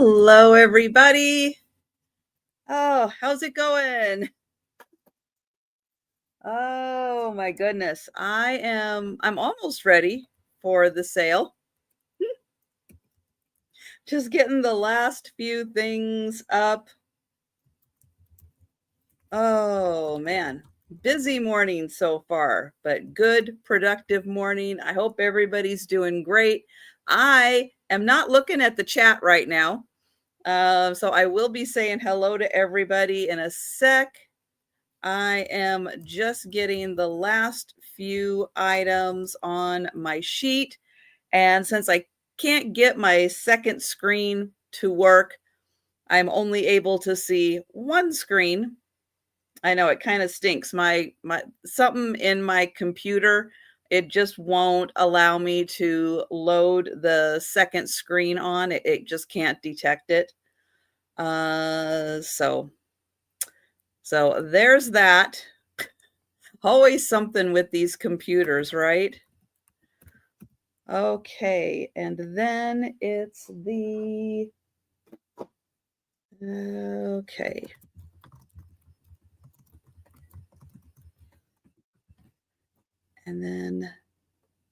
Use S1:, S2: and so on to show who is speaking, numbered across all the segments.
S1: Hello, everybody. Oh, how's it going? Oh my goodness. I'm almost ready for the sale. Just getting the last few things up. Oh man. Busy morning so far, but good, productive morning. I hope everybody's doing great. I am not looking at the chat right now. So I will be saying hello to everybody in a sec. I am just getting the last few items on my sheet. And since I can't get my second screen to work, I'm only able to see one screen. I know it kind of stinks. My something in my computer, it just won't allow me to load the second screen on. It just can't detect it. So there's that. Always something with these computers, right? Okay, and then it's the okay. And then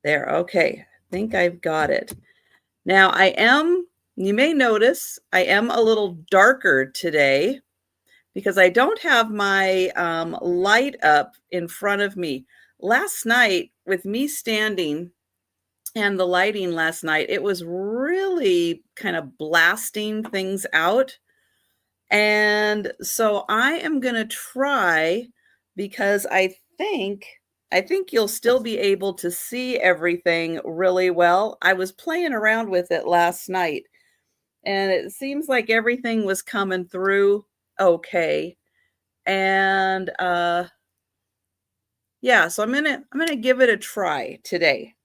S1: there. Okay. I think I've got it. Now you may notice I am a little darker today because I don't have my light up in front of me. Last night, with me standing and the lighting last night, it was really kind of blasting things out. And so I am going to try, because I think you'll still be able to see everything really well. I was playing around with it last night and it seems like everything was coming through okay. And yeah, so I'm going to give it a try today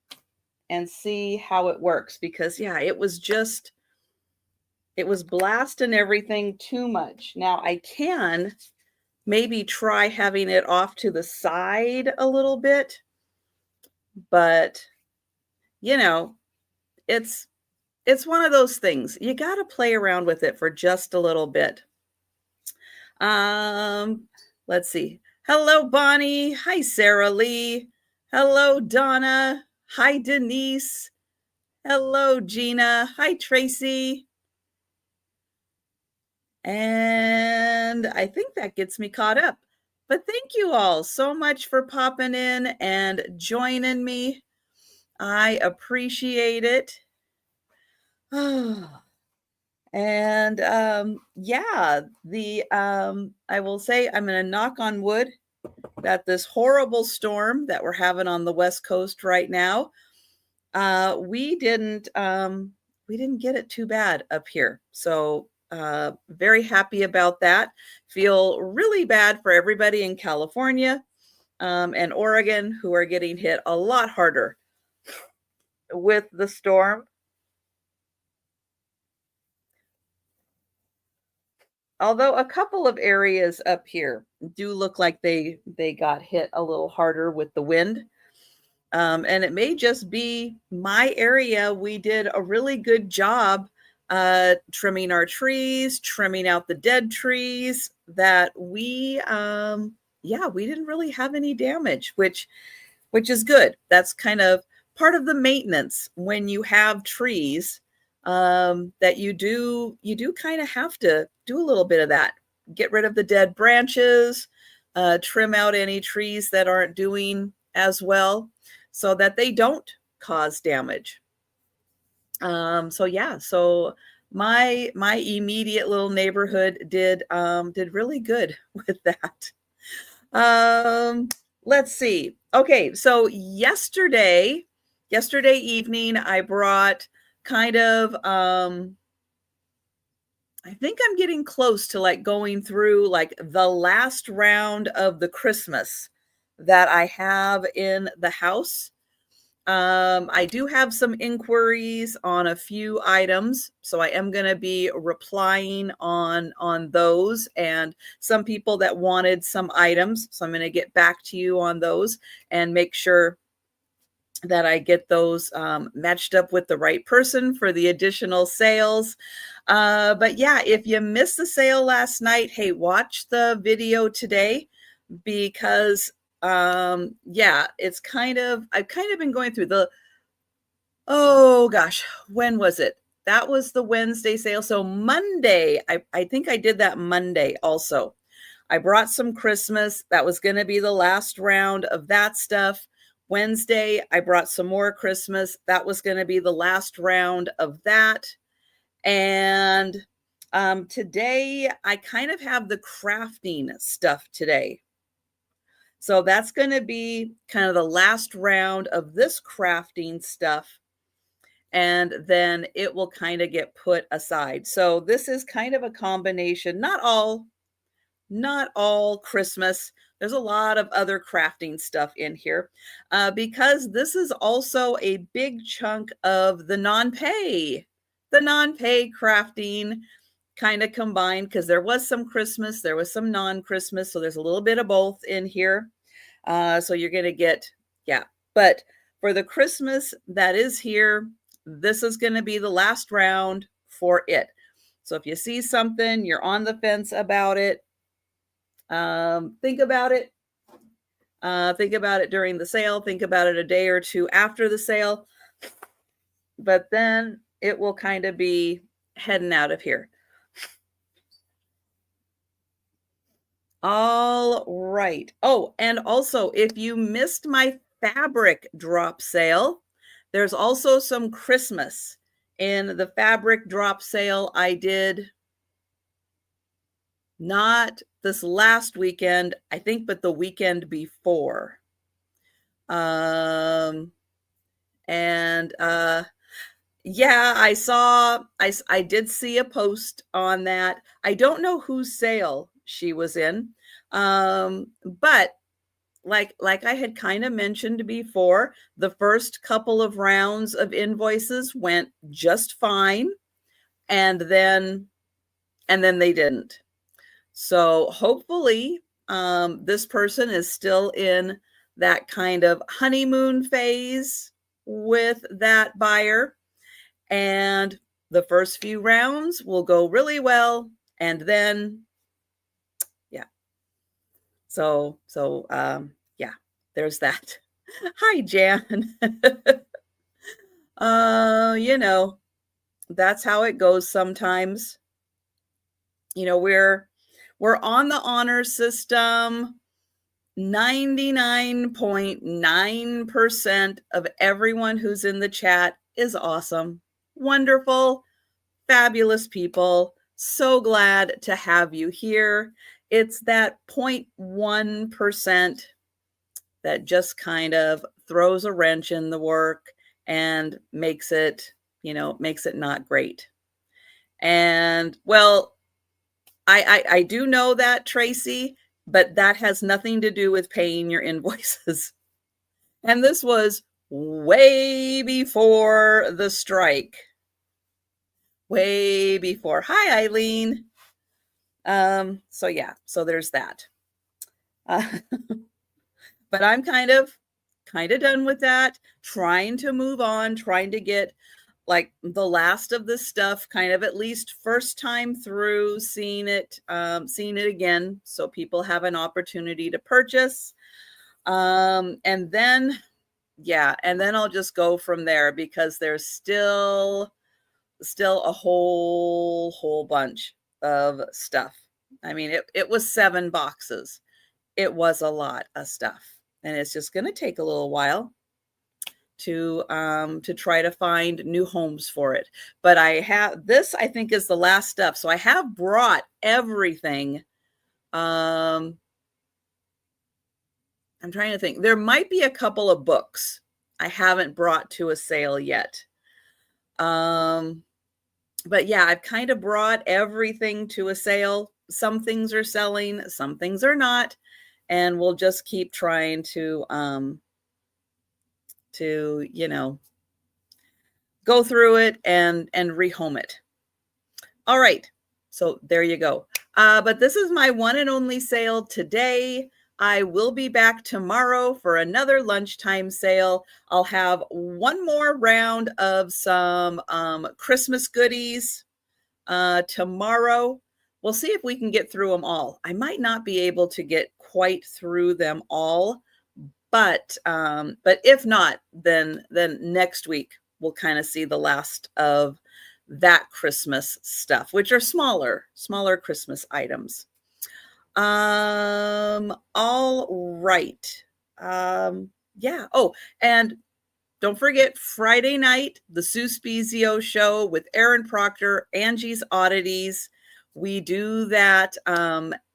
S1: and see how it works, because yeah, it was blasting everything too much. Now I can maybe try having it off to the side a little bit, but you know, it's one of those things. You got to play around with it for just a little bit. Um, let's see. Hello, Bonnie. Hi, Sarah Lee. Hello, Donna. Hi, Denise. Hello, Gina. Hi, Tracy. And I think that gets me caught up. But thank you all so much for popping in and joining me. I appreciate it. And yeah, I will say I'm going to knock on wood that this horrible storm that we're having on the West Coast right now, we didn't get it too bad up here. So very happy about that. Feel really bad for everybody in California and Oregon, who are getting hit a lot harder with the storm. Although a couple of areas up here do look like they got hit a little harder with the wind. And it may just be my area. We did a really good job trimming our trees, trimming out the dead trees, that we didn't really have any damage, which is good. That's kind of part of the maintenance when you have trees, that you do kind of have to do a little bit of that. Get rid of the dead branches, trim out any trees that aren't doing as well, so that they don't cause damage. So yeah, so my immediate little neighborhood did really good with that. Let's see. Okay, so yesterday evening, I brought kind of I think I'm getting close to like going through like the last round of the Christmas that I have in the house. I do have some inquiries on a few items, so I am going to be replying on those, and some people that wanted some items. So I'm going to get back to you on those and make sure that I get those matched up with the right person for the additional sales. But yeah, if you missed the sale last night, hey, watch the video today, because yeah, I've kind of been going through oh gosh, when was it? That was the Wednesday sale. So Monday, I think I did that Monday also. I brought some Christmas. That was going to be the last round of that stuff. Wednesday, I brought some more Christmas. That was going to be the last round of that. And today, I kind of have the crafting stuff today. So that's going to be kind of the last round of this crafting stuff. And then it will kind of get put aside. So this is kind of a combination, not all Christmas. There's a lot of other crafting stuff in here, because this is also a big chunk of the non-pay crafting kind of combined, because there was some Christmas, there was some non-Christmas. So there's a little bit of both in here. So you're going to get, yeah. But for the Christmas that is here, this is going to be the last round for it. So if you see something, you're on the fence about it, think about it. Think about it during the sale. Think about it a day or two after the sale. But then it will kind of be heading out of here. All right. Oh, and also, if you missed my fabric drop sale, there's also some Christmas in the fabric drop sale I did. Not this last weekend, I think, but the weekend before. And yeah, I did see a post on that. I don't know whose sale she was in. But like I had kind of mentioned before, the first couple of rounds of invoices went just fine, and then they didn't. So hopefully this person is still in that kind of honeymoon phase with that buyer, and the first few rounds will go really well, and then yeah. So yeah, there's that. Hi, Jan. You know, that's how it goes sometimes. You know, we're on the honor system. 99.9% of everyone who's in the chat is awesome, wonderful, fabulous people. So glad to have you here. It's that 0.1% that just kind of throws a wrench in the work and makes it not great. And well, I do know that, Tracy, but that has nothing to do with paying your invoices. And this was way before the strike. Way before. Hi, Eileen. So yeah, so there's that. But I'm kind of done with that, trying to move on, trying to get like the last of this stuff kind of at least first time through, seeing it again, so people have an opportunity to purchase. And then I'll just go from there, because there's still a whole bunch of stuff. I mean, it was 7 boxes. It was a lot of stuff, and it's just going to take a little while to try to find new homes for it. But I think is the last stuff. So I have brought everything. I'm trying to think. There might be a couple of books I haven't brought to a sale yet. But yeah, I've kind of brought everything to a sale. Some things are selling, some things are not, and we'll just keep trying to go through it and rehome it. All right, so there you go. But this is my one and only sale today. I will be back tomorrow for another lunchtime sale. I'll have one more round of some Christmas goodies tomorrow. We'll see if we can get through them all. I might not be able to get quite through them all, but if not, then next week we'll kind of see the last of that Christmas stuff, which are smaller Christmas items. All right. Yeah. Oh, and don't forget Friday night, the Sue Spezio show with Aaron Proctor, Angie's Oddities. We do that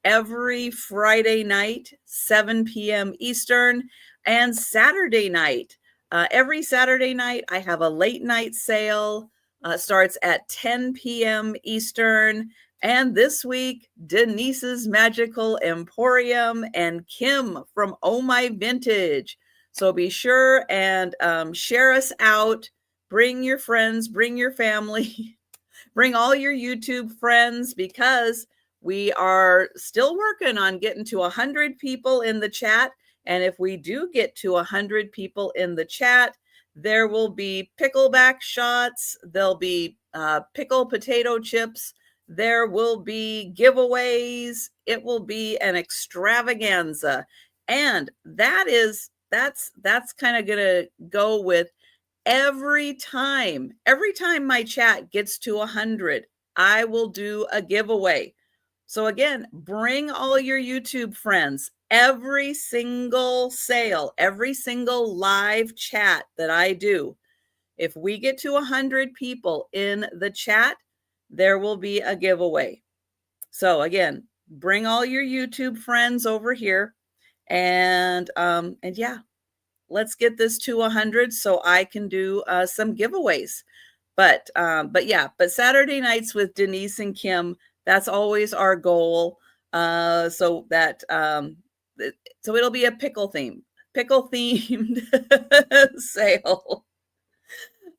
S1: every Friday night, 7 p.m. Eastern, and Saturday night. Every Saturday night, I have a late night sale. Starts at 10 p.m. Eastern. And this week, Denise's Magical Emporium and Kim from Oh My Vintage. So be sure and share us out. Bring your friends, bring your family, bring all your YouTube friends, because we are still working on getting to 100 people in the chat. And if we do get to 100 people in the chat, there will be pickleback shots. There'll be pickled potato chips. There will be giveaways. It will be an extravaganza. And that's kind of going to go with every time my chat gets to 100, I will do a giveaway. So again, bring all your YouTube friends. Every single sale, every single live chat that I do, if we get to 100 people in the chat, there will be a giveaway. So again, bring all your YouTube friends over here, and yeah, let's get this to 100 so I can do some giveaways. But Saturday nights with Denise and Kim, that's always our goal. So it'll be a pickle themed sale.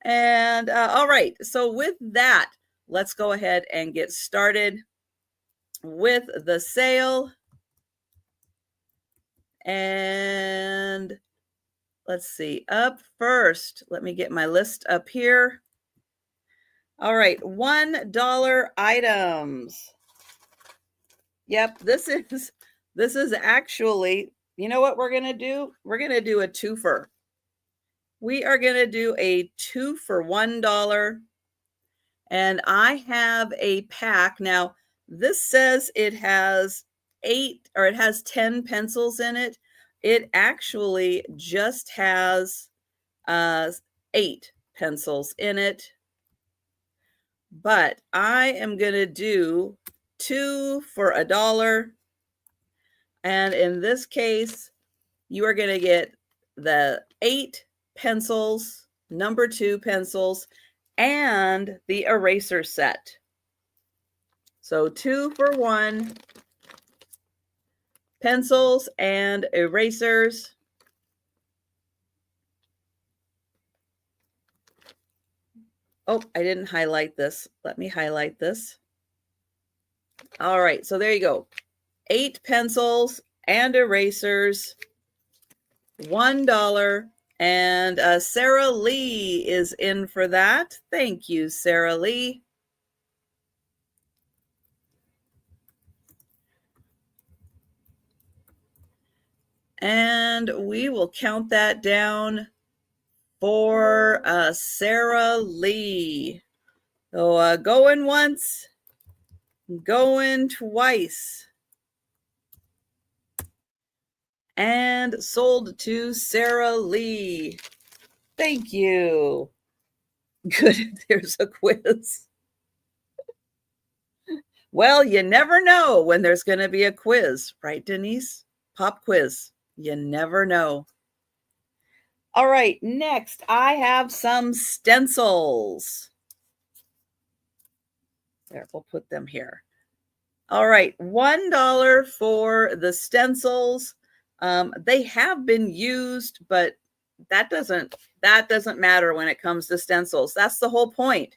S1: And all right, so with that, let's go ahead and get started with the sale. And let's see, up first, let me get my list up here. All right, $1 items. Yep, this is actually, you know what we're going to do? We're going to do a twofer. We are going to do a 2 for $1. And I have a pack. Now, this says it has 10 pencils in it. It actually just has 8 pencils in it. But I am going to do 2 for $1. And in this case, you are going to get the 8 pencils, number 2 pencils, and the eraser set. So 2 for $1, pencils and erasers. Oh, I didn't highlight this. Let me highlight this. All right, so there you go. 8 pencils and erasers, $1. And Sarah Lee is in for that. Thank you, Sarah Lee. And we will count that down for Sarah Lee. So going once, going twice. And sold to Sarah Lee. Thank you. Good, there's a quiz. Well, you never know when there's going to be a quiz, right, Denise? Pop quiz. You never know. All right, next I have some stencils. There, we'll put them here. All right, $1 for the stencils. They have been used, but that doesn't matter when it comes to stencils. That's the whole point.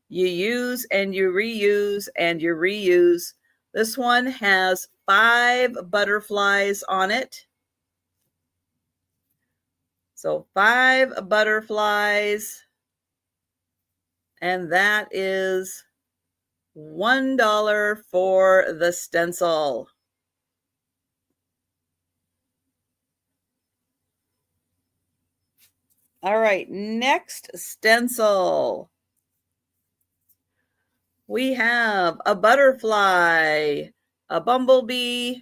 S1: You use and you reuse and you reuse. This one has 5 butterflies on it. So 5 butterflies, and that is $1 for the stencil. All right, next stencil. We have a butterfly, a bumblebee,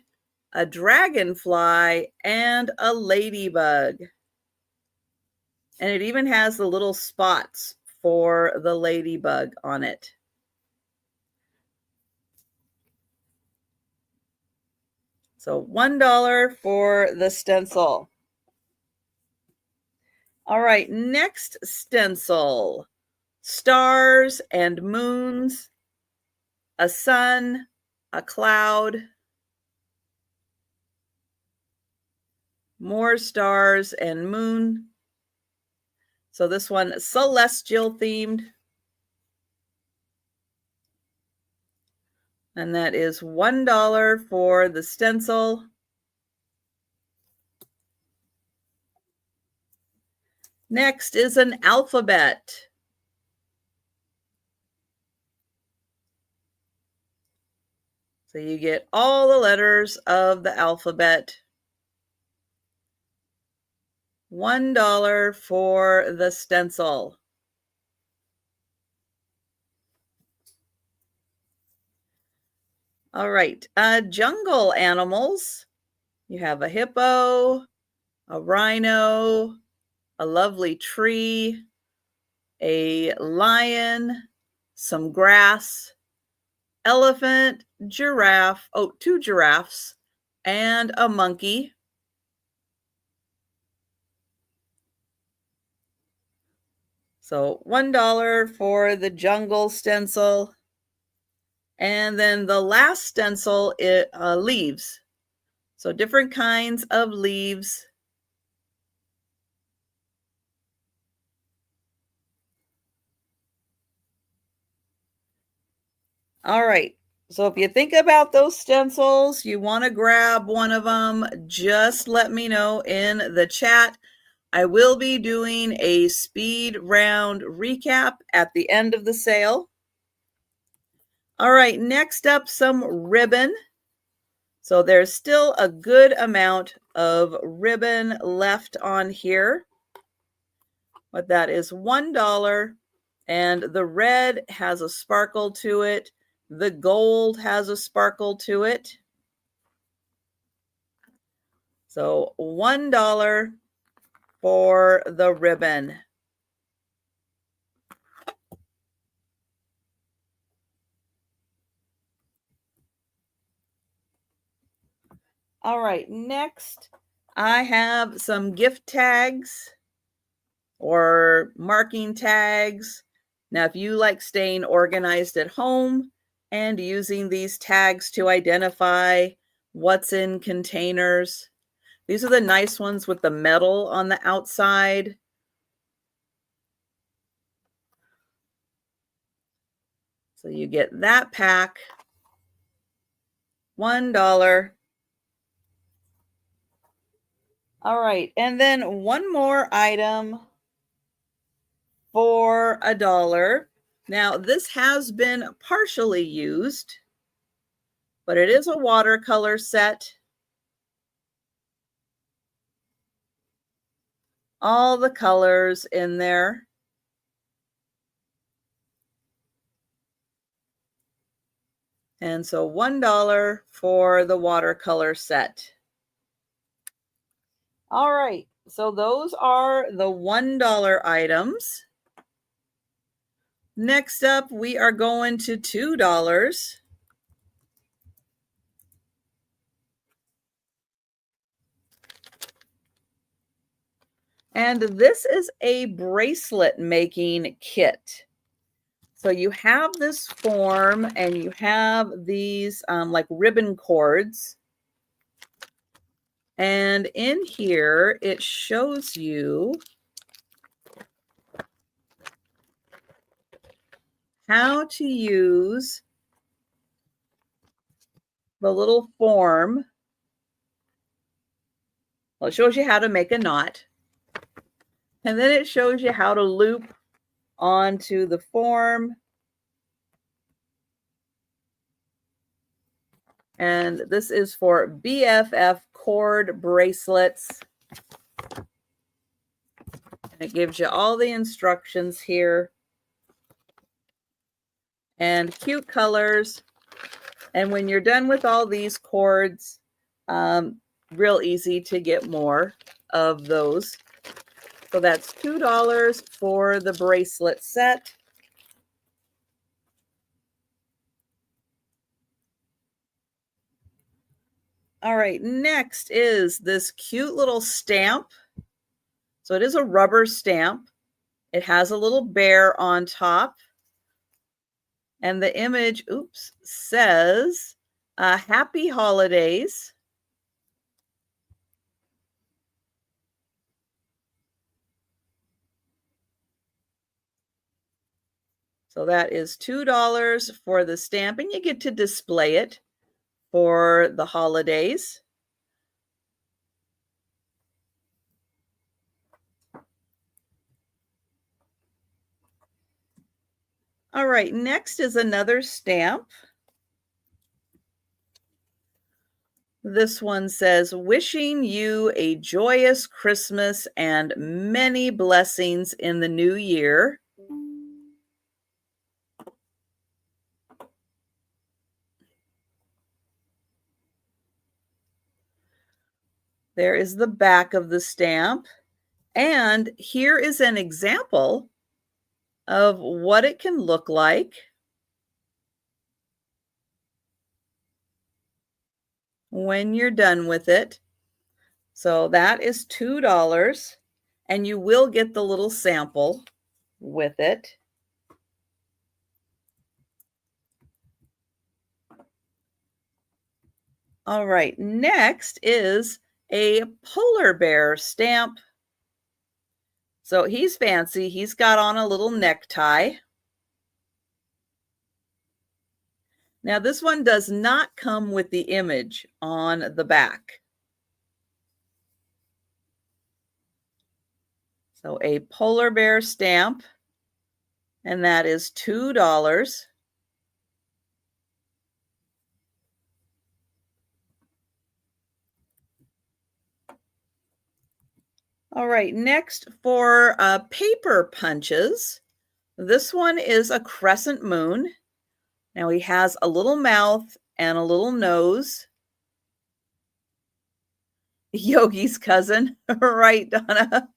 S1: a dragonfly, and a ladybug. And it even has the little spots for the ladybug on it. So $1 for the stencil. All right, next stencil. Stars and moons, a sun, a cloud, more stars and moon. So this one, celestial themed. And that is $1 for the stencil. Next is an alphabet. So you get all the letters of the alphabet. $1 for the stencil. All right, jungle animals. You have a hippo, a rhino, a lovely tree, a lion, some grass, elephant, giraffe, 2 giraffes, and a monkey. So $1 for the jungle stencil. And then the last stencil is leaves. So different kinds of leaves. All right. So if you think about those stencils, you want to grab one of them, just let me know in the chat. I will be doing a speed round recap at the end of the sale. All right, next up, some ribbon. So there's still a good amount of ribbon left on here. But that is $1. And the red has a sparkle to it. The gold has a sparkle to it. So $1 for the ribbon. All right, next I have some gift tags or marking tags. Now, if you like staying organized at home and using these tags to identify what's in containers, these are the nice ones with the metal on the outside. So you get that pack, $1. All right, and then one more item for $1. Now, this has been partially used, but it is a watercolor set. All the colors in there. And so $1 for the watercolor set. All right, so those are the $1 items. Next up, we are going to $2. And this is a bracelet making kit. So you have this form and you have these like ribbon cords. And in here, it shows you how to use the little form. Well, it shows you how to make a knot. And then it shows you how to loop onto the form. And this is for BFF cord bracelets. And it gives you all the instructions here. And cute colors. And when you're done with all these cords, real easy to get more of those. So that's $2 for the bracelet set. All right, next is this cute little stamp. So it is a rubber stamp. It has a little bear on top. And the image, says, Happy Holidays. So that is $2 for the stamp, and you get to display it for the holidays. All right, next is another stamp. This one says, wishing you a joyous Christmas and many blessings in the new year. There is the back of the stamp. And here is an example of what it can look like when you're done with it. So that is $2, and you will get the little sample with it. All right, next is a polar bear stamp. So he's fancy. He's got on a little necktie. Now this one does not come with the image on the back. So a polar bear stamp, and that is $2. All right, next for paper punches. This one is a crescent moon. Now he has a little mouth and a little nose. Yogi's cousin, right, Donna?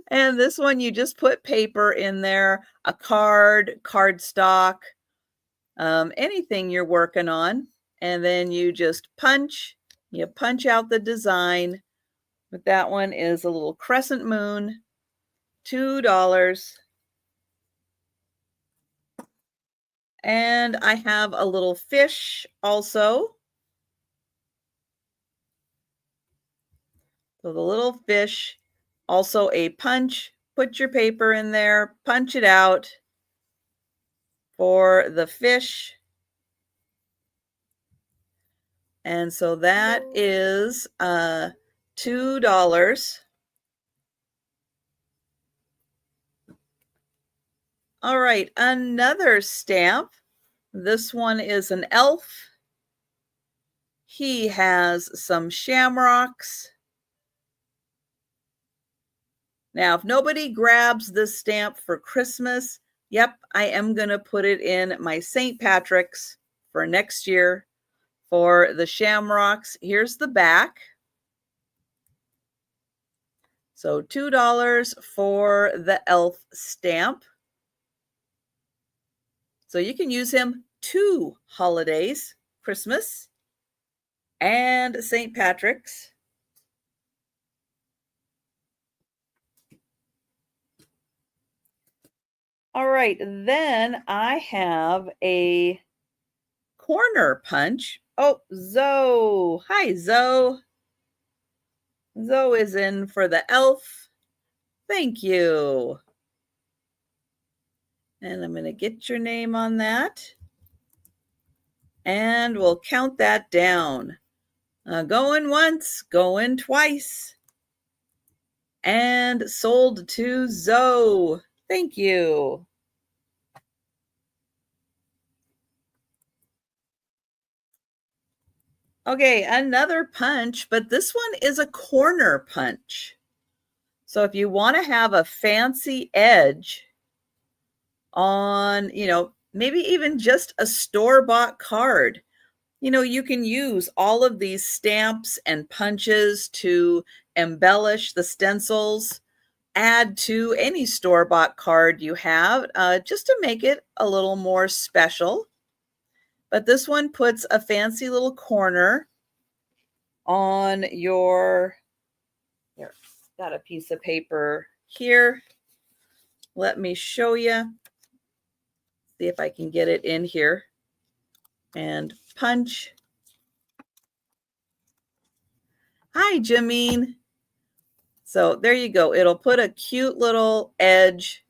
S1: And this one, you just put paper in there, a card, cardstock, anything you're working on. And then you just punch out the design. But that one is a little crescent moon, $2. And I have a little fish also. So the little fish, also a punch. Put your paper in there, punch it out for the fish. And so that is $2. All right, another stamp. This one is an elf. He has some shamrocks. Now, if nobody grabs this stamp for Christmas, yep, I am going to put it in my St. Patrick's for next year for the shamrocks. Here's the back. So $2 for the elf stamp. So you can use him 2 holidays, Christmas and St. Patrick's. All right, then I have a corner punch. Oh, Zoe. Hi, Zoe. Zoe is in for the elf. Thank you. And I'm going to get your name on that. And we'll count that down. Going once, going twice. And sold to Zoe. Thank you. Okay, another punch, but this one is a corner punch. So if you want to have a fancy edge on, maybe even just a store-bought card, you can use all of these stamps and punches to embellish the stencils, add to any store-bought card you have, just to make it a little more special. But this one puts a fancy little corner on your, here, got a piece of paper here. Let me show you. See if I can get it in here. And punch. Hi, Jameen. So there you go. It'll put a cute little edge.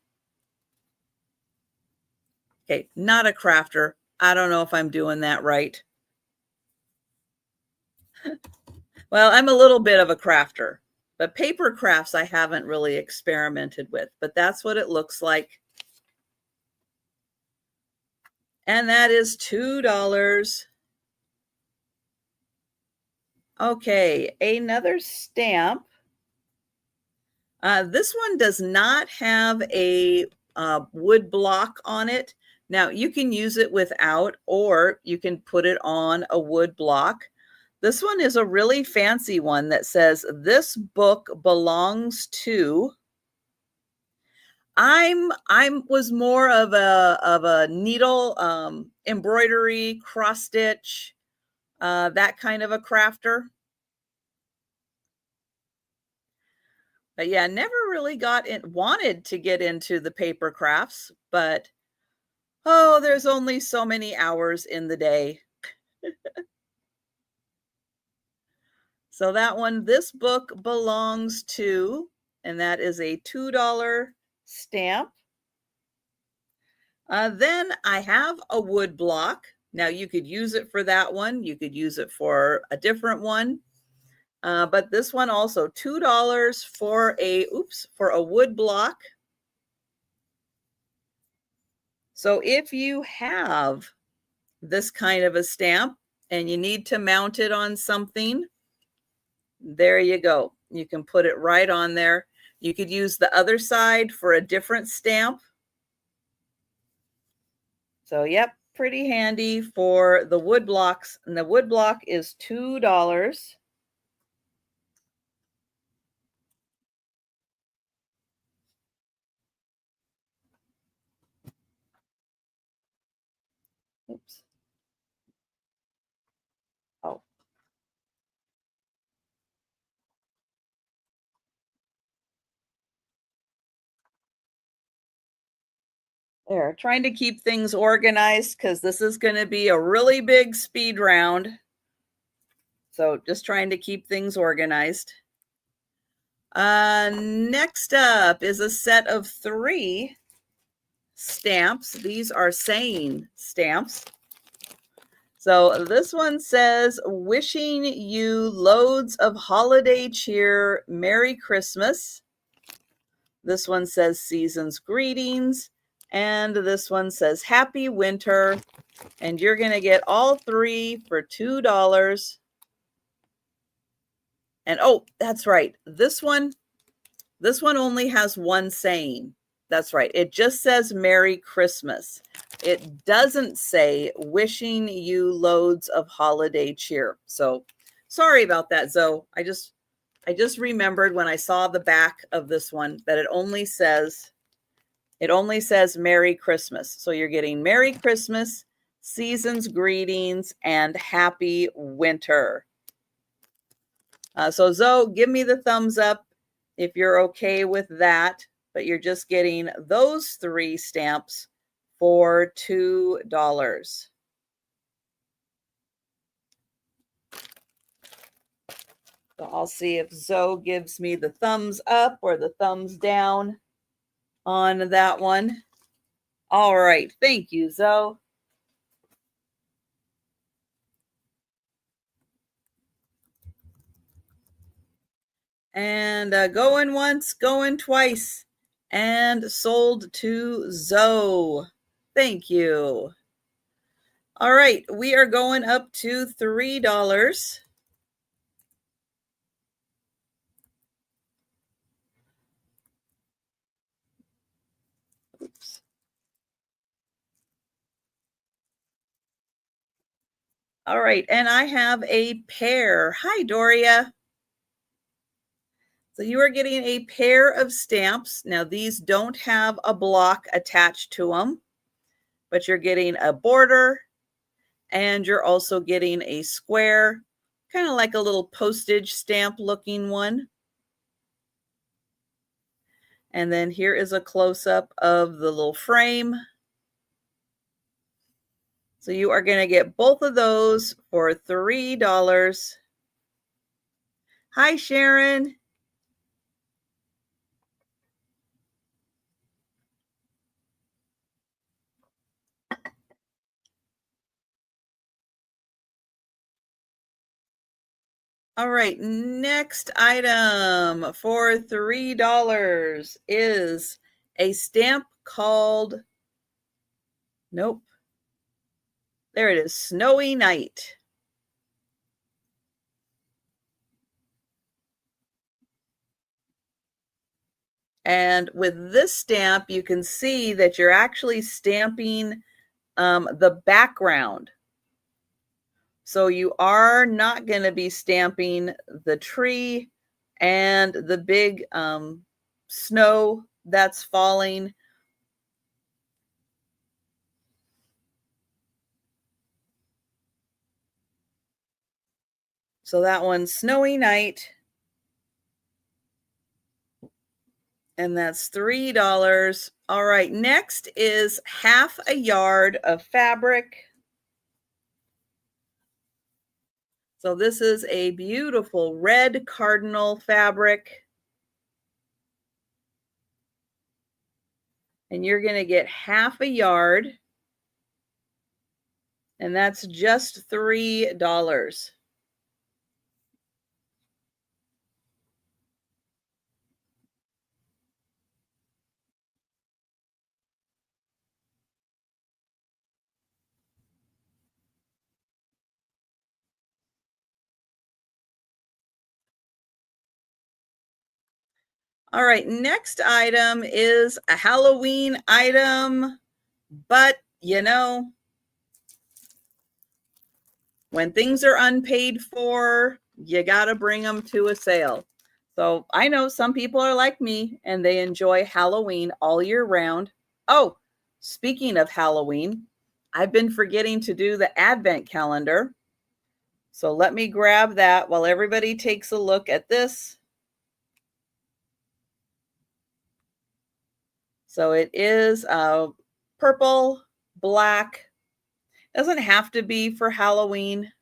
S1: Okay, not a crafter. I don't know if I'm doing that right. Well, I'm a little bit of a crafter, but paper crafts I haven't really experimented with, but that's what it looks like. And that is $2. Okay, another stamp. This one does not have a wood block on it. Now, you can use it without, or you can put it on a wood block. This one is a really fancy one that says, "This book belongs to." I was more of a needle embroidery, cross stitch, that kind of a crafter. But yeah, never really wanted to get into the paper crafts, but oh, there's only so many hours in the day. So that one, "This book belongs to," and that is a $2 stamp. Then I have a wood block. Now you could use it for that one. You could use it for a different one. But this one also $2 for a wood block. So if you have this kind of a stamp and you need to mount it on something, there you go. You can put it right on there. You could use the other side for a different stamp. So, yep, pretty handy for the wood blocks. And the wood block is $2. Oops. Oh. There, trying to keep things organized because this is going to be a really big speed round. So just trying to keep things organized. Next up is a set of 3 stamps. These are saying stamps. So this one says, "Wishing you loads of holiday cheer, Merry Christmas." This one says, "Season's greetings." And this one says, "Happy winter." And you're going to get all 3 for $2. And oh, that's right. This one only has one saying. That's right. It just says Merry Christmas. It doesn't say "wishing you loads of holiday cheer." So sorry about that, Zoe. I just remembered when I saw the back of this one that it only says Merry Christmas. So you're getting Merry Christmas, Season's greetings, and Happy winter. So Zoe, give me the thumbs up if you're okay with that, but you're just getting those 3 stamps for $2. So I'll see if Zoe gives me the thumbs up or the thumbs down on that one. All right. Thank you, Zoe. And going once, going twice. And sold to Zoe. Thank you. All right, we are going up to $3. Oops. All right, and I have a pair. Hi, Doria. So you are getting a pair of stamps. Now, these don't have a block attached to them, but you're getting a border, and you're also getting a square, kind of like a little postage stamp looking one. And then here is a close-up of the little frame. So you are going to get both of those for $3. Hi, Sharon. All right, next item for $3 is a stamp called, nope, there it is, Snowy Night. And with this stamp, you can see that you're actually stamping the background. So you are not going to be stamping the tree and the big snow that's falling. So that one's Snowy Night. And that's $3. All right, next is half a yard of fabric. So this is a beautiful red cardinal fabric. And you're going to get half a yard. And that's just $3. All right, next item is a Halloween item, but you know, when things are unpaid for, you got to bring them to a sale. So I know some people are like me and they enjoy Halloween all year round. Oh, speaking of Halloween, I've been forgetting to do the Advent calendar. So let me grab that while everybody takes a look at this. So it is purple, black. Doesn't have to be for Halloween.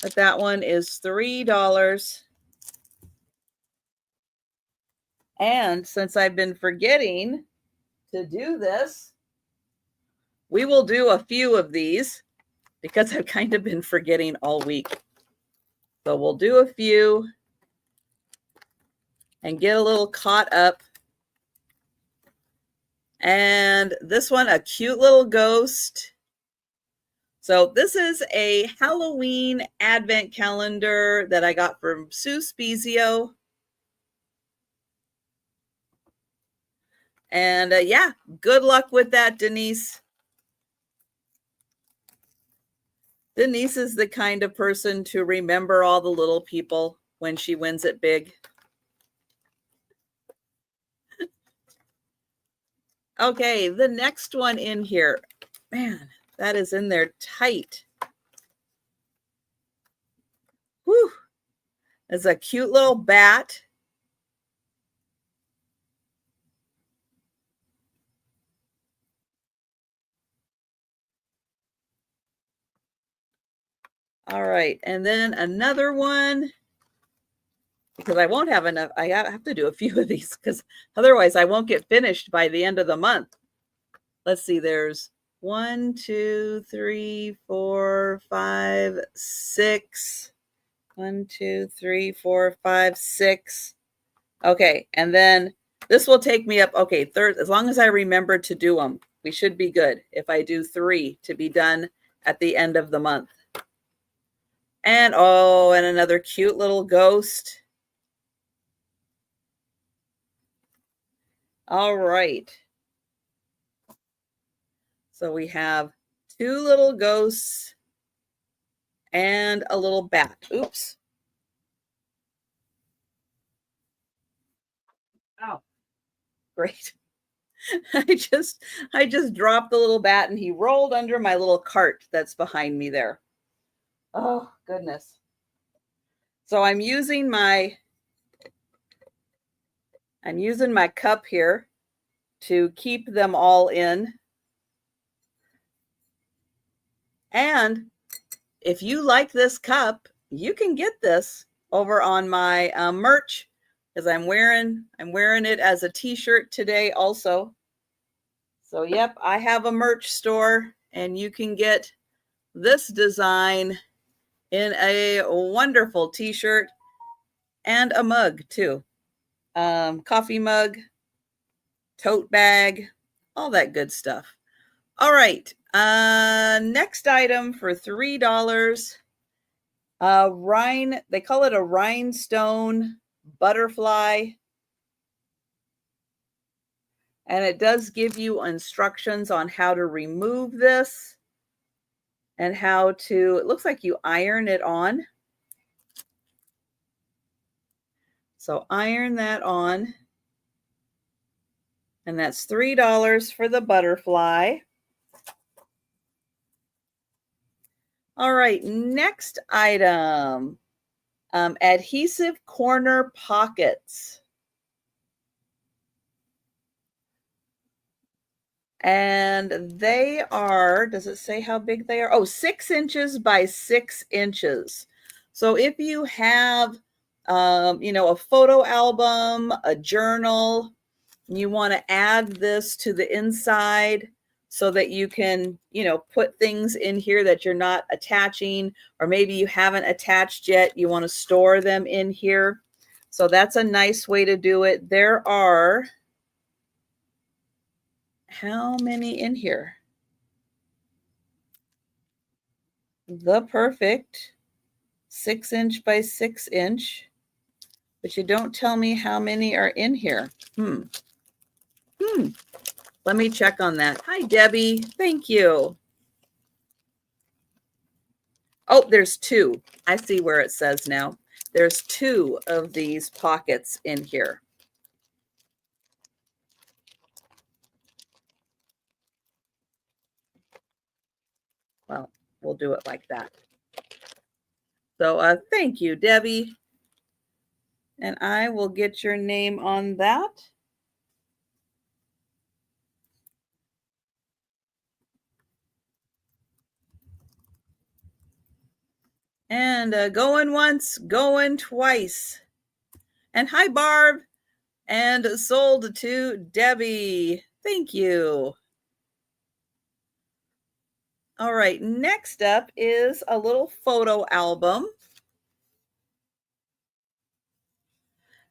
S1: But that one is $3. And since I've been forgetting to do this, we will do a few of these because I've kind of been forgetting all week. So we'll do a few and get a little caught up. And this one, a cute little ghost. So this is a Halloween advent calendar that I got from Sue Spezio. And yeah, good luck with that, Denise. Denise is the kind of person to remember all the little people when she wins it big. Okay, the next one in here. Man, that is in there tight. Whew. It's a cute little bat. All right, and then another one, because I won't have enough. I have to do a few of these because otherwise I won't get finished by the end of the month. Let's see, there's 1, 2, 3, 4, 5, 6, 1, 2, 3, 4, 5, 6. Okay, and then this will take me up. Okay, third, as long as I remember to do them, we should be good. If I do 3 to be done at the end of the month. And oh, and another cute little ghost. All right. So we have 2 little ghosts and a little bat. Oops. Oh, great. I just dropped the little bat and he rolled under my little cart that's behind me there. Oh, goodness. So I'm using my cup here to keep them all in. And if you like this cup, you can get this over on my merch, because I'm wearing it as a t-shirt today also. So yep, I have a merch store and you can get this design in a wonderful t-shirt and a mug too. Coffee mug, tote bag, all that good stuff. All right. Next item for $3. They call it a rhinestone butterfly. And it does give you instructions on how to remove this and how to, it looks like you iron it on. So iron that on. And that's $3 for the butterfly. All right, next item, adhesive corner pockets. And they are, does it say how big they are? Oh, 6 inches by 6 inches. So if you have, a photo album, a journal, you want to add this to the inside so that you can, put things in here that you're not attaching, or maybe you haven't attached yet. You want to store them in here. So that's a nice way to do it. There are, how many in here? The perfect 6-inch by 6-inch, but you don't tell me how many are in here. Let me check on that. Hi, Debbie. Thank you. Oh, there's 2. I see where it says now. There's 2 of these pockets in here. Well, we'll do it like that. So thank you, Debbie. And I will get your name on that. And going once, going twice. And hi, Barb. And sold to Debbie. Thank you. All right, next up is a little photo album.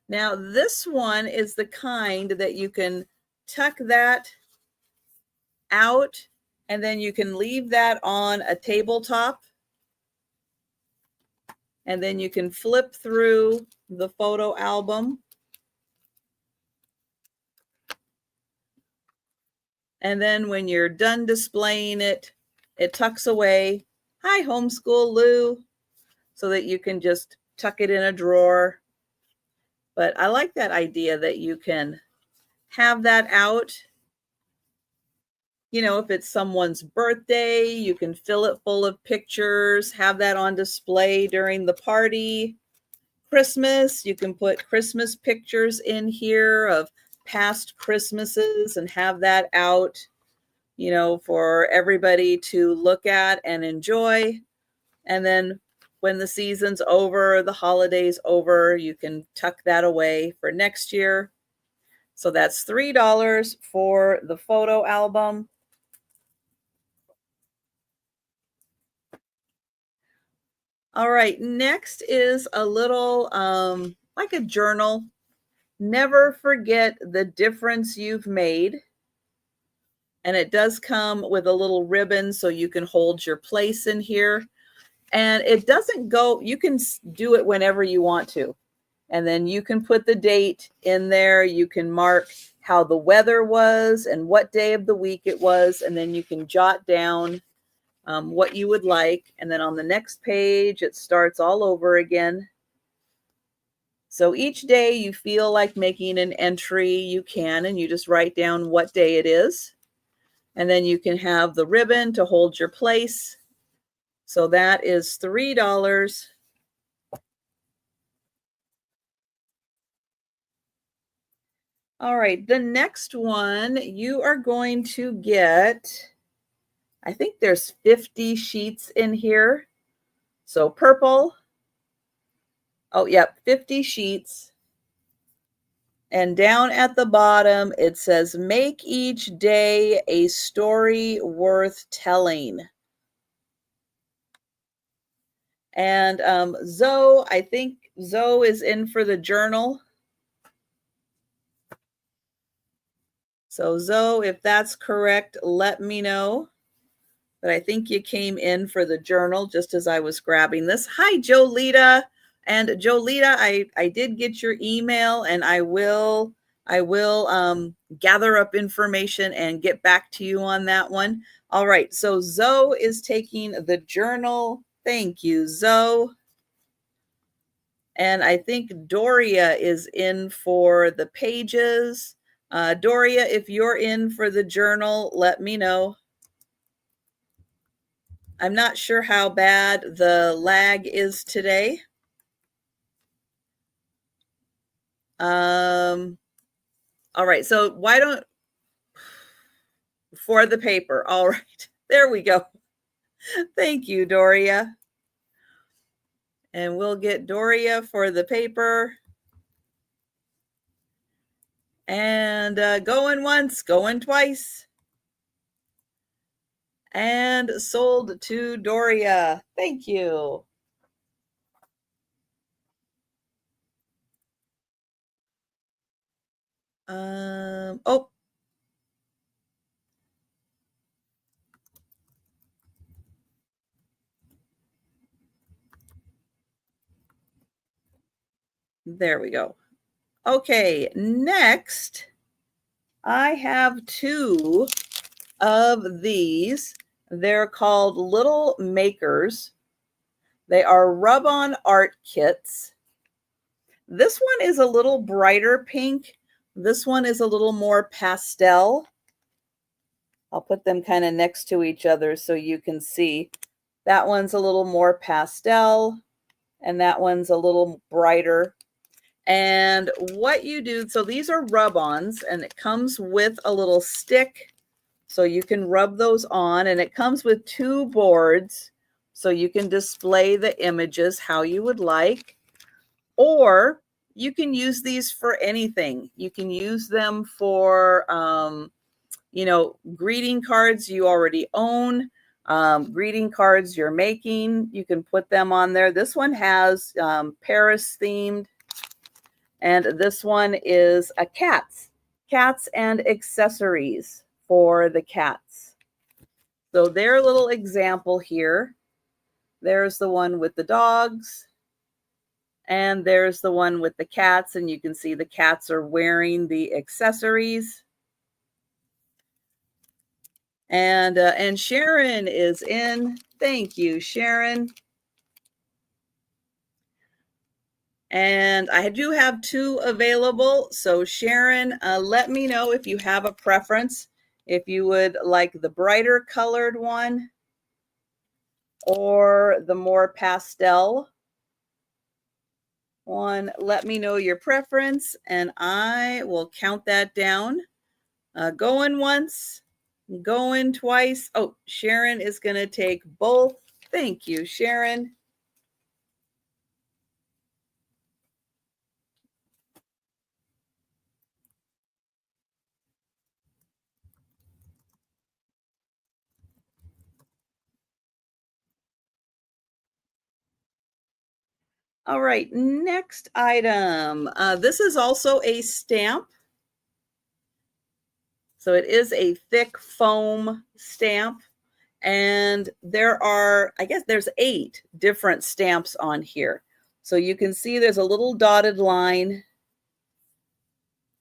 S1: Now, this one is the kind that you can tuck that out, and then you can leave that on a tabletop, and then you can flip through the photo album. And then when you're done displaying it, it tucks away. Hi, Homeschool Lou, so that you can just tuck it in a drawer. But I like that idea that you can have that out. If it's someone's birthday, you can fill it full of pictures, have that on display during the party. Christmas, you can put Christmas pictures in here of past Christmases and have that out, for everybody to look at and enjoy. And then when the season's over, the holidays over, you can tuck that away for next year. So that's $3 for the photo album. All right, next is a little like a journal. Never forget the difference you've made. And it does come with a little ribbon so you can hold your place in here. And it doesn't go, you can do it whenever you want to. And then you can put the date in there. You can mark how the weather was and what day of the week it was. And then you can jot down what you would like. And then on the next page, it starts all over again. So each day you feel like making an entry, you can, and you just write down what day it is. And then you can have the ribbon to hold your place. So that is $3. All right, the next one you are going to get, I think there's 50 sheets in here. So purple. Oh, yep, 50 sheets. And down at the bottom, it says, make each day a story worth telling. And Zoe, I think Zoe is in for the journal. So Zoe, if that's correct, let me know. But I think you came in for the journal just as I was grabbing this. Hi, Jolita. And Jolita, I did get your email, and I will gather up information and get back to you on that one. All right, so Zoe is taking the journal. Thank you, Zoe. And I think Doria is in for the pages. Doria, if you're in for the journal, let me know. I'm not sure how bad the lag is today. All right, so why don't, for the paper. All right, there we go. Thank you, Doria. And we'll get Doria for the paper. And going once, going twice. And sold to Doria. Thank you. Oh, there we go. Okay, next, I have two of these. They're called Little Makers. They are rub-on art kits. This one is a little brighter pink. This one is a little more pastel. I'll put them kind of next to each other so you can see. That one's a little more pastel, and that one's a little brighter. And what you do, so these are rub-ons, and it comes with a little stick, so you can rub those on, and it comes with two boards, so you can display the images how you would like, or you can use these for anything. You can use them for, greeting cards you already own, greeting cards you're making. You can put them on there. This one has Paris themed, and this one is a cats and accessories for the cats. So their little example here. There's the one with the dogs, and there's the one with the cats, and you can see the cats are wearing the accessories. And Sharon is in. Thank you, Sharon. And I do have two available. So Sharon, let me know if you have a preference, if you would like the brighter colored one or the more pastel one. Let me know your preference, and I will count that down. Going once, going twice. Oh, Sharon is going to take both. Thank you, Sharon. All right, next item. This is also a stamp. So it is a thick foam stamp. And there are, I guess there's 8 different stamps on here. So you can see there's a little dotted line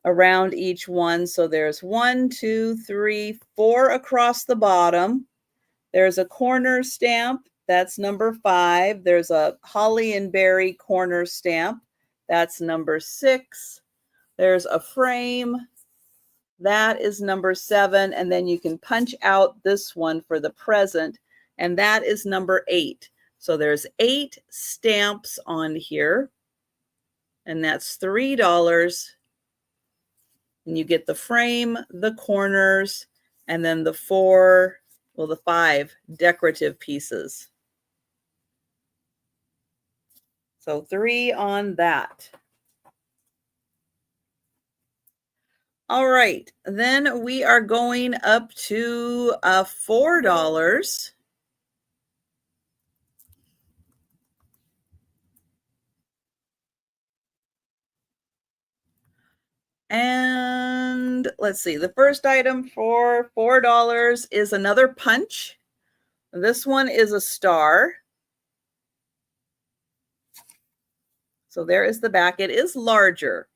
S1: around each one. So there's 1, 2, 3, 4 across the bottom. There's a corner stamp. That's number 5. There's a holly and berry corner stamp. That's number 6. There's a frame. That is number 7. And then you can punch out this one for the present. And that is number 8. So there's 8 stamps on here. And that's $3. And you get the frame, the corners, and then the 5 decorative pieces. So 3 on that. All right, then we are going up to $4. And let's see, the first item for $4 is another punch. This one is a star. So there is the back. It is larger.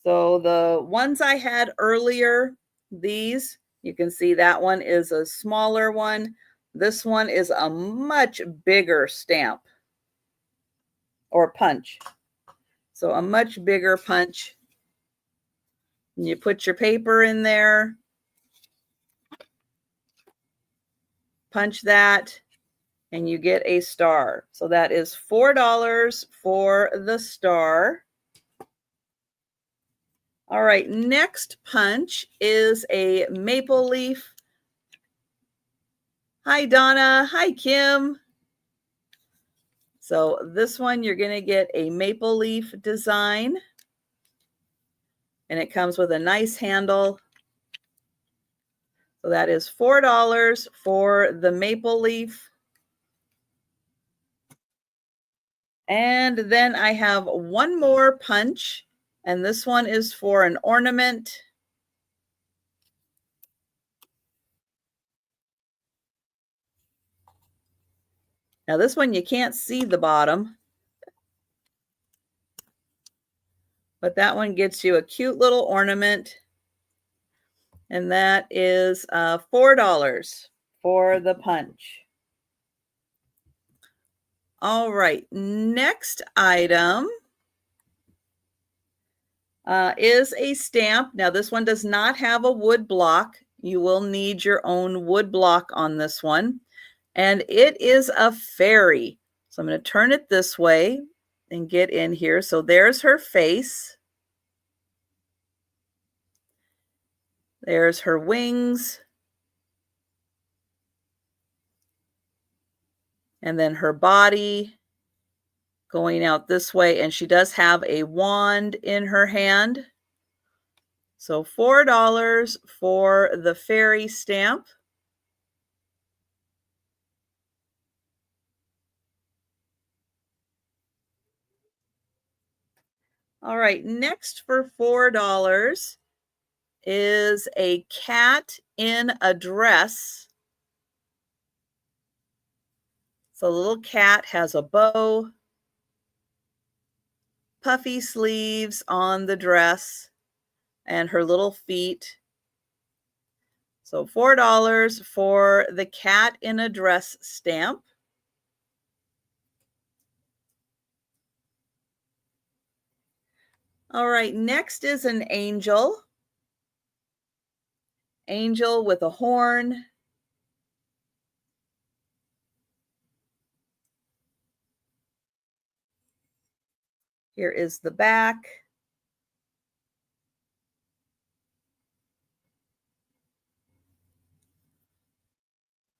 S1: So the ones I had earlier, these, you can see that one is a smaller one. This one is a much bigger stamp or punch. So a much bigger punch. And you put your paper in there, punch that, and you get a star. So that is $4 for the star. All right, next punch is a maple leaf. Hi, Donna. Hi, Kim. So this one, you're going to get a maple leaf design. And it comes with a nice handle. So that is $4 for the maple leaf. And then I have one more punch. And this one is for an ornament. Now this one, you can't see the bottom. But that one gets you a cute little ornament. And that is $4 for the punch. All right, next item is a stamp. Now this one does not have a wood block. You will need your own wood block on this one. And it is a fairy. So I'm going to turn it this way and get in here. So there's her face. There's her wings. And then her body going out this way. And she does have a wand in her hand. So $4 for the fairy stamp. All right, next for $4 is a cat in a dress. So the little cat has a bow, puffy sleeves on the dress, and her little feet. So $4 for the cat in a dress stamp. All right, next is an angel. Angel with a horn. Here is the back.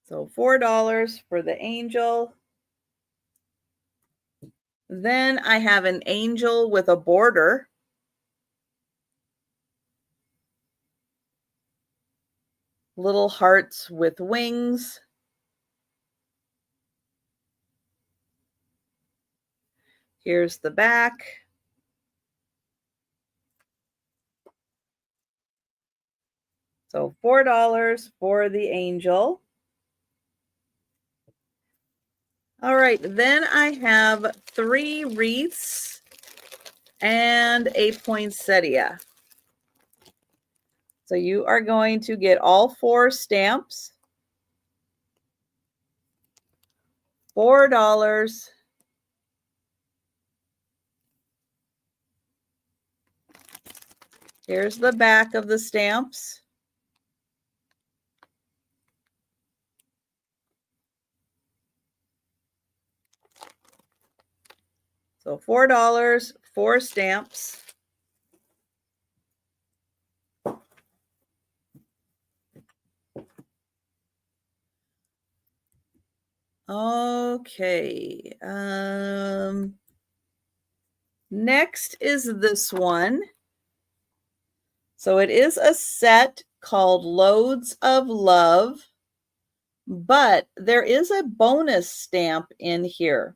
S1: So $4 for the angel. Then I have an angel with a border. Little hearts with wings. Here's the back. So $4 for the angel. All right, then I have 3 wreaths and a poinsettia. So you are going to get all 4 stamps. $4. Here's the back of the stamps. So $4, 4 stamps. Okay. Next is this one. So it is a set called Loads of Love, but there is a bonus stamp in here.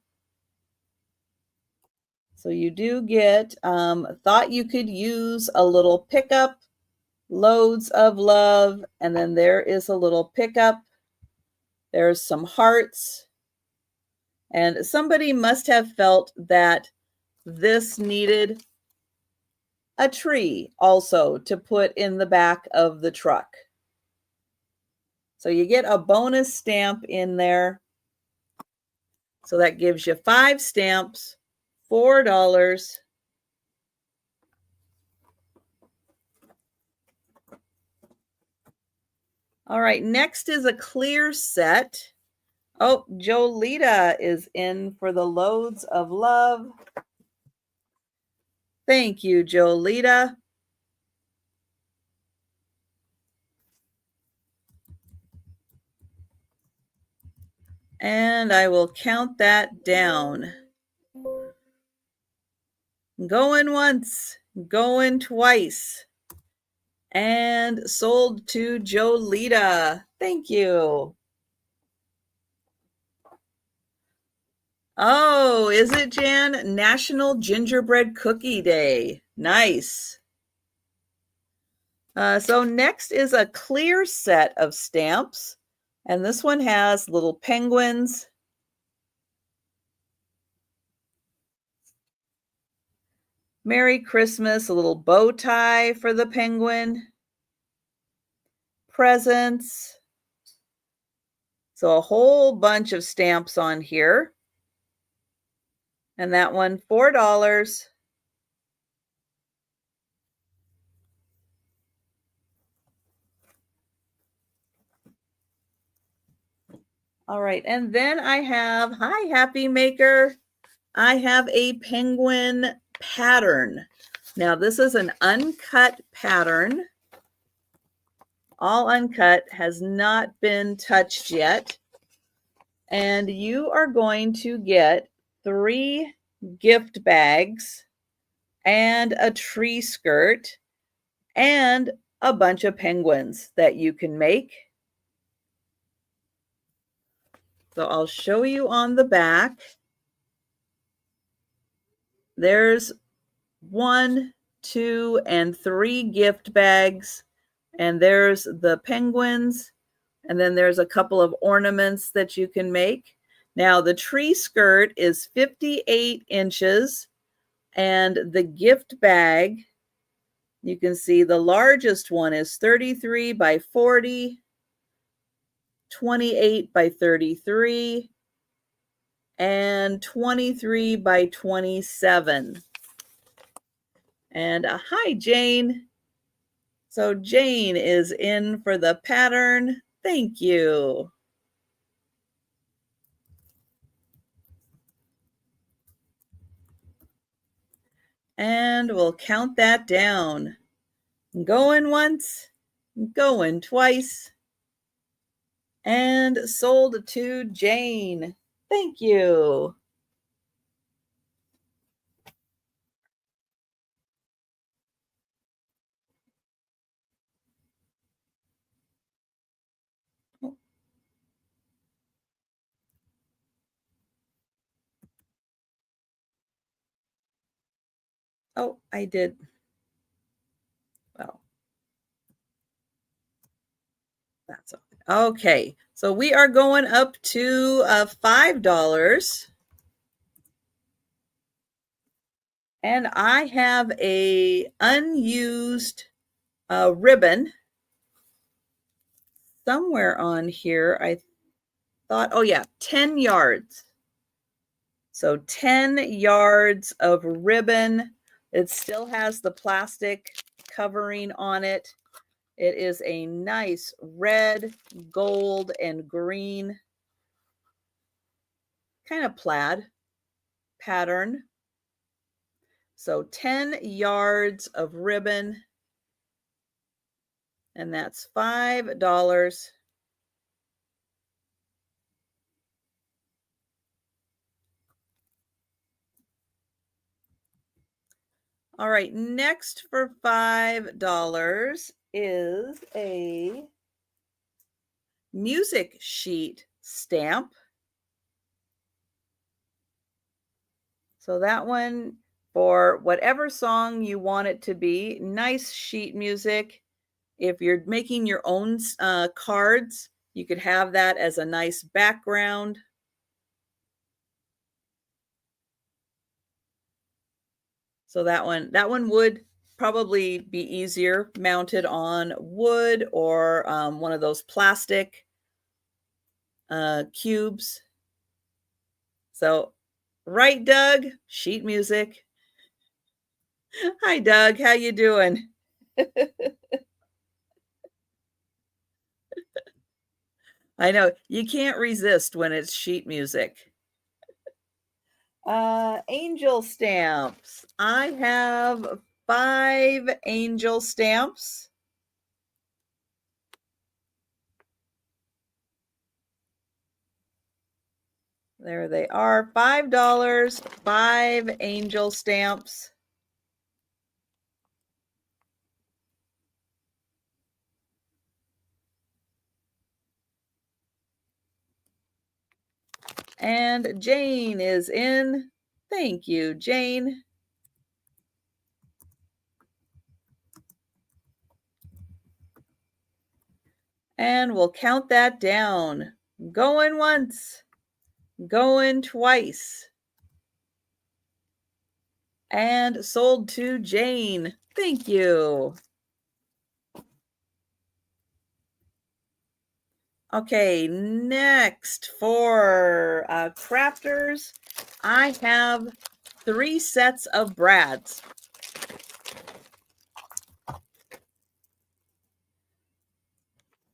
S1: So you do get, thought you could use a little pickup, Loads of Love, and then there is a little pickup. There's some hearts. And somebody must have felt that this needed a tree also to put in the back of the truck. So you get a bonus stamp in there. So that gives you 5 stamps, $4. All right, next is a clear set. Oh, Jolita is in for the Loads of Love. Thank you, Jolita. And I will count that down. Going once, going twice. And sold to Jolita. Thank you. Oh, is it, Jan? National Gingerbread Cookie Day. Nice. So next is a clear set of stamps. And this one has little penguins. Merry Christmas, a little bow tie for the penguin. Presents. So a whole bunch of stamps on here. And that one, $4. All right, and then I have, hi, Happy Maker. I have a penguin pattern. Now, this is an uncut pattern. All uncut, has not been touched yet. And you are going to get 3 gift bags and a tree skirt and a bunch of penguins that you can make. So I'll show you on the back. There's 1, 2, and 3 gift bags, and there's the penguins, and then there's a couple of ornaments that you can make. Now, the tree skirt is 58 inches, and the gift bag, you can see the largest one is 33 by 40, 28 by 33, and 23 by 27. And hi, Jane. So Jane is in for the pattern. Thank you. And we'll count that down. Going once, going twice, and sold to Jane. Thank you. Oh, I did. Well, that's okay. Okay, so we are going up to $5. And I have a unused ribbon somewhere on here. I thought, oh yeah, 10 yards. So 10 yards of ribbon. It still has the plastic covering on it. It is a nice red, gold, and green kind of plaid pattern. So 10 yards of ribbon, and that's $5. All right, next for $5 is a music sheet stamp. So that one, for whatever song you want it to be, nice sheet music. If you're making your own cards, you could have that as a nice background. So that one would probably be easier mounted on wood or one of those plastic cubes. So, right, Doug? Sheet music. Hi, Doug. How you doing? I know you can't resist when it's sheet music. Angel stamps. I have 5 angel stamps. There they are, $5, 5 angel stamps. And Jane is in. Thank you, Jane. And we'll count that down. Going once, going twice. And sold to Jane. Thank you. Okay, next for crafters, I have 3 sets of brads.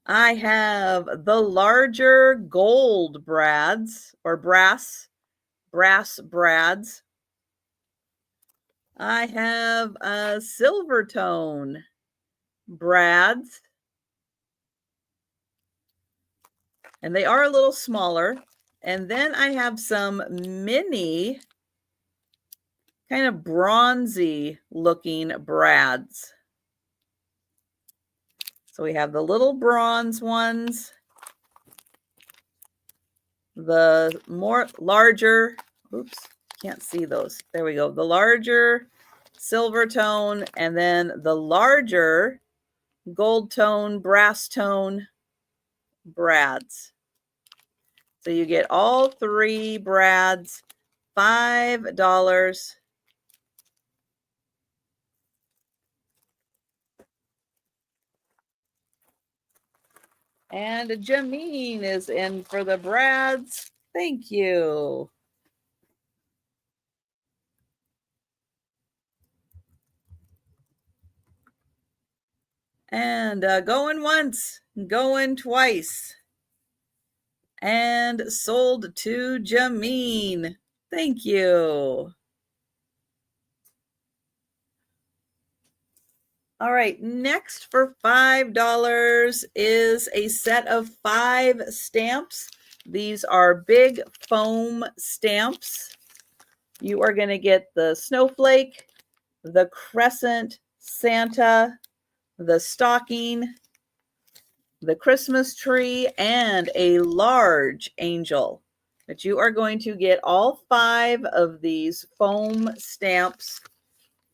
S1: I have the larger gold brads or brass brads. I have a silver tone brads, and they are a little smaller. And then I have some mini kind of bronzy looking brads. So we have the little bronze ones, the more larger, oops, can't see those. There we go. The larger silver tone, and then the larger gold tone, brass tone brads. So you get all 3 brads, $5. And Jameen is in for the brads. Thank you. And going once, going twice. And sold to Jameen. Thank you. All right, next for $5 is a set of 5 stamps. These are big foam stamps. You are going to get the snowflake, the crescent, Santa, the stocking, the Christmas tree, and a large angel. But you are going to get all 5 of these foam stamps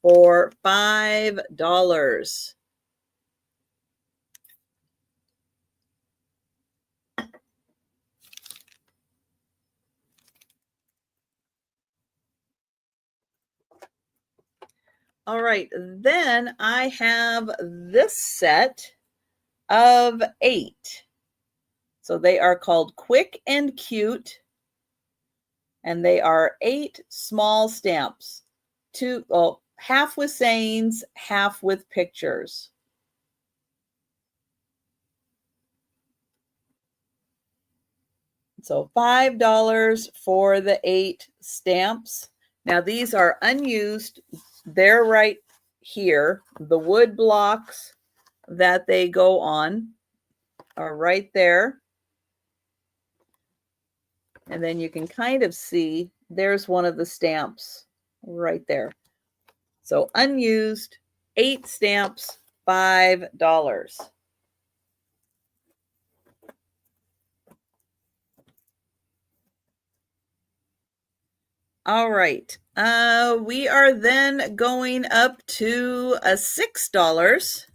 S1: for $5. All right, then I have this set of 8. So they are called Quick and Cute, and they are 8 small stamps. Half with sayings, half with pictures. So $5 for the 8 stamps. Now these are unused. They're right here. The wood blocks that they go on are right there. And then you can kind of see there's one of the stamps right there. So unused, 8 stamps, $5. All right. We are then going up to a $6.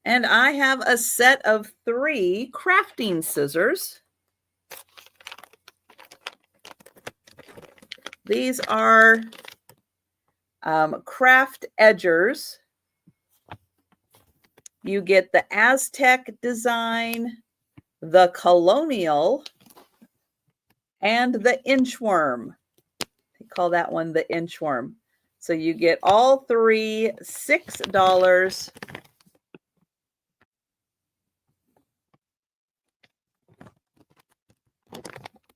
S1: And I have a set of 3 crafting scissors. These are craft edgers. You get the Aztec design, the colonial, and the inchworm. They call that one the inchworm. So you get all 3, $6.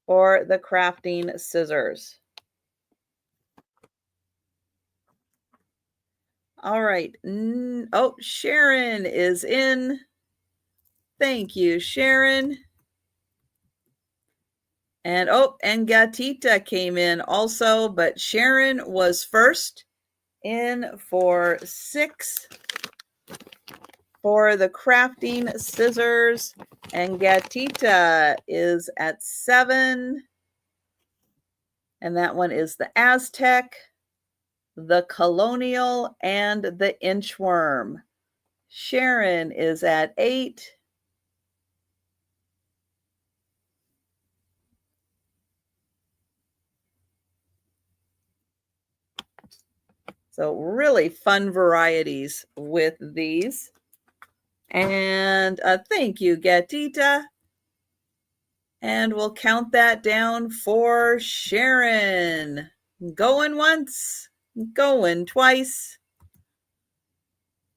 S1: For the crafting scissors. All right. Oh, Sharon is in. Thank you, Sharon. And Gatita came in also, but Sharon was first in for 6 for the crafting scissors, and Gatita is at 7. And that one is the Aztec, the colonial, and the inchworm. Sharon is at 8. So really fun varieties with these. And thank you, Gatita. And we'll count that down for Sharon. Going once, going twice.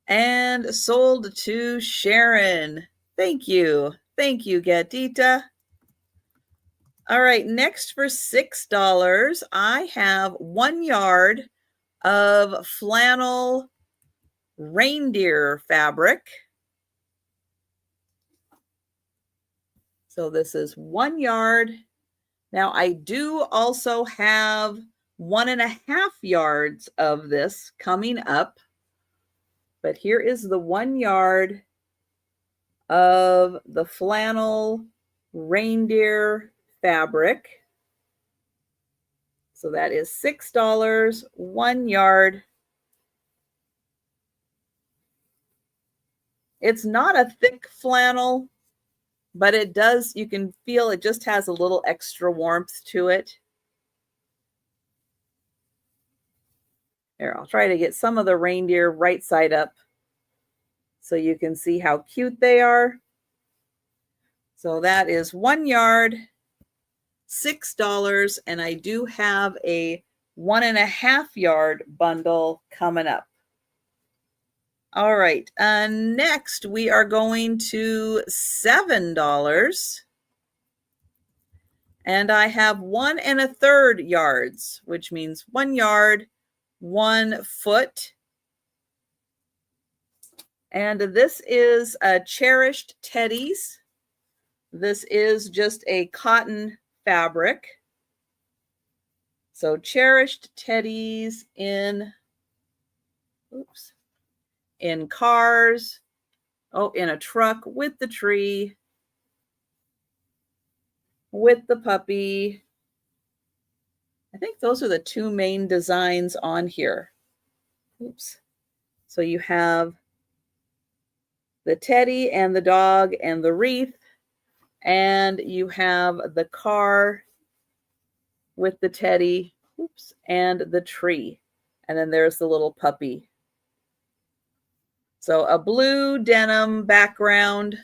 S1: And sold to Sharon. Thank you. Thank you, Gatita. All right, next for $6, I have 1 yard of flannel reindeer fabric. So this is 1 yard. Now I do also have 1.5 yards of this coming up, but here is the 1 yard of the flannel reindeer fabric. So that is $6, 1 yard. It's not a thick flannel, but it does, you can feel it just has a little extra warmth to it. Here, I'll try to get some of the reindeer right side up so you can see how cute they are. So that is 1 yard, $6, and I do have a 1.5 yard bundle coming up. All right, next we are going to $7. And I have 1 1/3 yards, which means 1 yard, 1 foot. And this is Cherished Teddies. This is just a cotton fabric. So Cherished Teddies in cars, in a truck with the tree. with the puppy. I think those are the two main designs on here. Oops. So you have the teddy and the dog and the wreath, and you have the car with the teddy, oops, and the tree. And then there's the little puppy. So a blue denim background,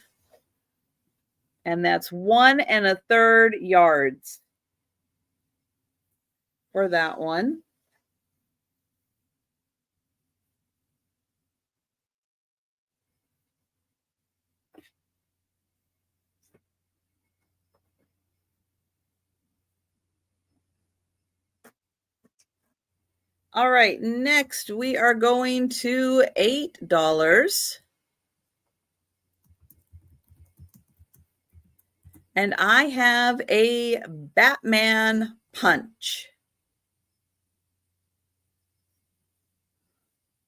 S1: and that's 1 1/3 yards for that one. All right, next we are going to $8. And I have a Batman punch.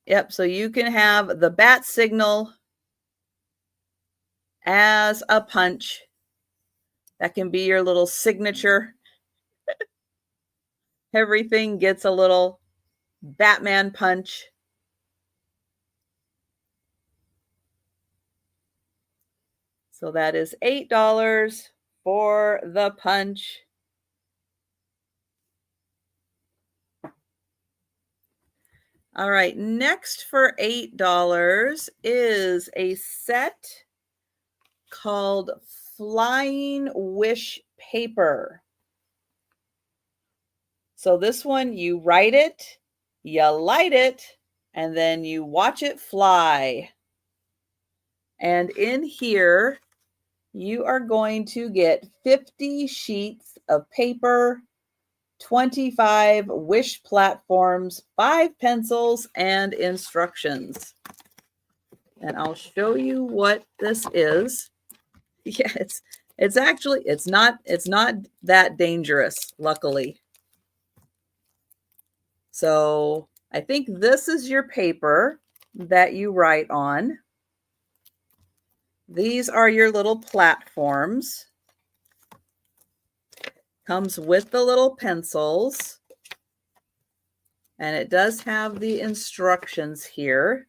S1: Yep, so you can have the bat signal as a punch. That can be your little signature. Everything gets a little Batman punch. So that is $8 for the punch. All right, next for $8 is a set called Flying Wish Paper. So this one, you write it, you light it, and then you watch it fly. And in here, you are going to get 50 sheets of paper, 25 wish platforms, 5 pencils, and instructions. And I'll show you what this is. Yeah, it's not that dangerous, luckily. So I think this is your paper that you write on. These are your little platforms. Comes with the little pencils. And it does have the instructions here.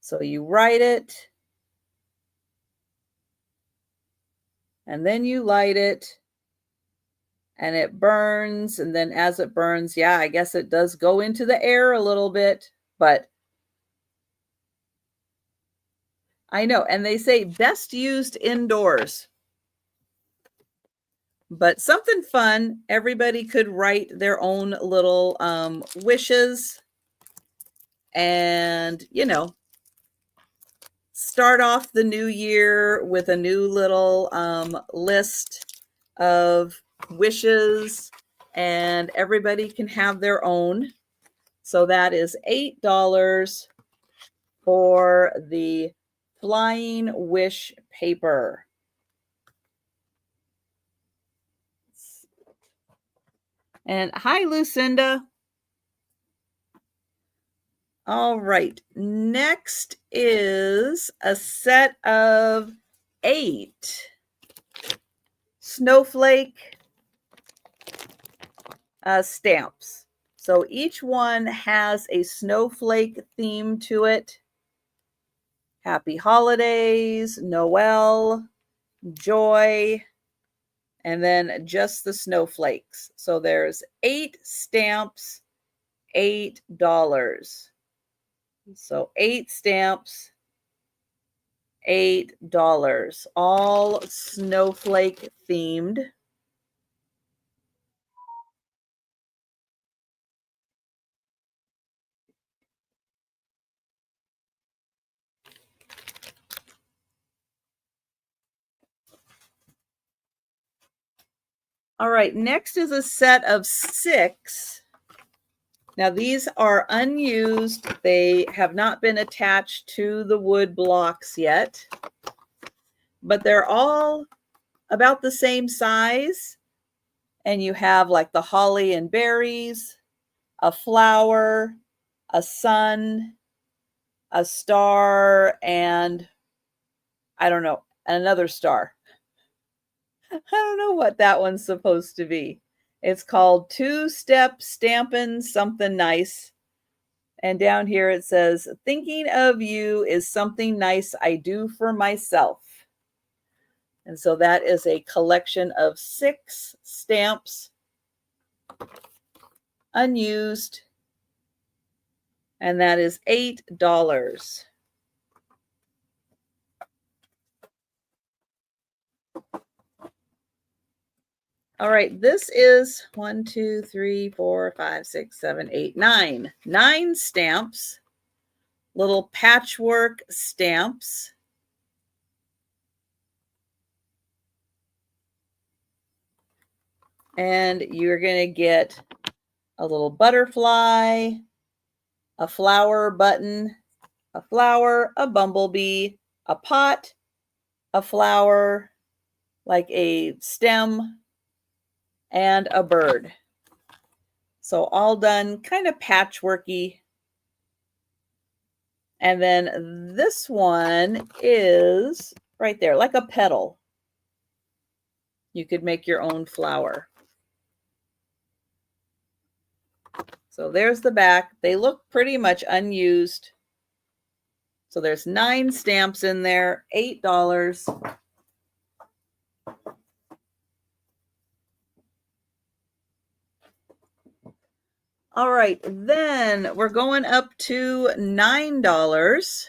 S1: So you write it. And then you light it. And it burns. And then as it burns, yeah, I guess it does go into the air a little bit. But I know. And they say best used indoors. But something fun, everybody could write their own little wishes and, start off the new year with a new little list of wishes, and everybody can have their own. So that is $8 for the Flying Wish paper. And hi, Lucinda. All right. Next is a set of 8 snowflake stamps. So each one has a snowflake theme to it. Happy holidays, Noel, joy, and then just the snowflakes. So there's 8 stamps, $8. So 8 stamps, $8, all snowflake themed. All right, next is a set of 6. Now these are unused. They have not been attached to the wood blocks yet, but they're all about the same size. And you have like the holly and berries, a flower, a sun, a star, and I don't know, another star. don't know what that one's supposed to be. It's called Two-Step Stampin' Something Nice. And down here it says, thinking of you is something nice I do for myself. And so that is a collection of 6 stamps, unused, and that is $8. All right, this is 1, 2, 3, 4, 5, 6, 7, 8, 9. 9 stamps, little patchwork stamps. And you're going to get a little butterfly, a flower button, a flower, a bumblebee, a pot, a flower, like a stem, and a bird. So all done kind of patchworky. And then this one is right there, like a petal. You could make your own flower. So there's the back. They look pretty much unused. So there's 9 stamps in there, $8. All right, then we're going up to $9.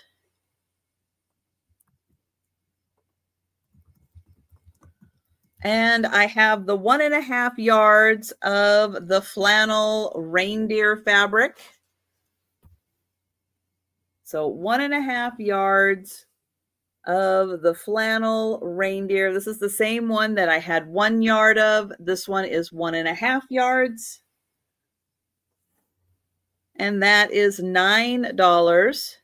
S1: And I have the 1.5 yards of the flannel reindeer fabric. So 1.5 yards of the flannel reindeer. This is the same one that I had 1 yard of. This one is 1.5 yards. And that is $9.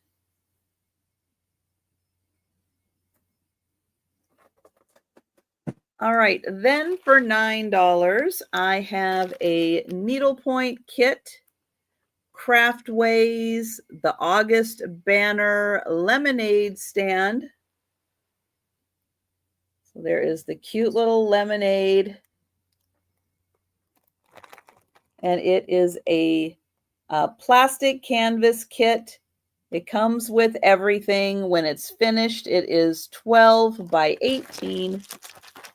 S1: All right, then for $9, I have a needlepoint kit, Craftways, the August banner lemonade stand. So there is the cute little lemonade. And it is a plastic canvas kit. It comes with everything. When it's finished, it is 12 by 18.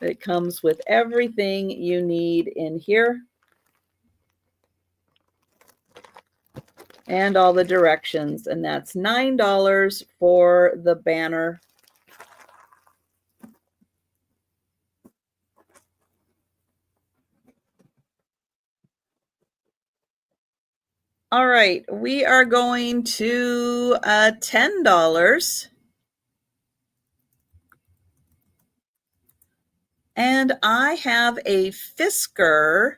S1: It comes with everything you need in here. And all the directions. And that's $9 for the banner. All right, we are going to $10. And I have a Fisker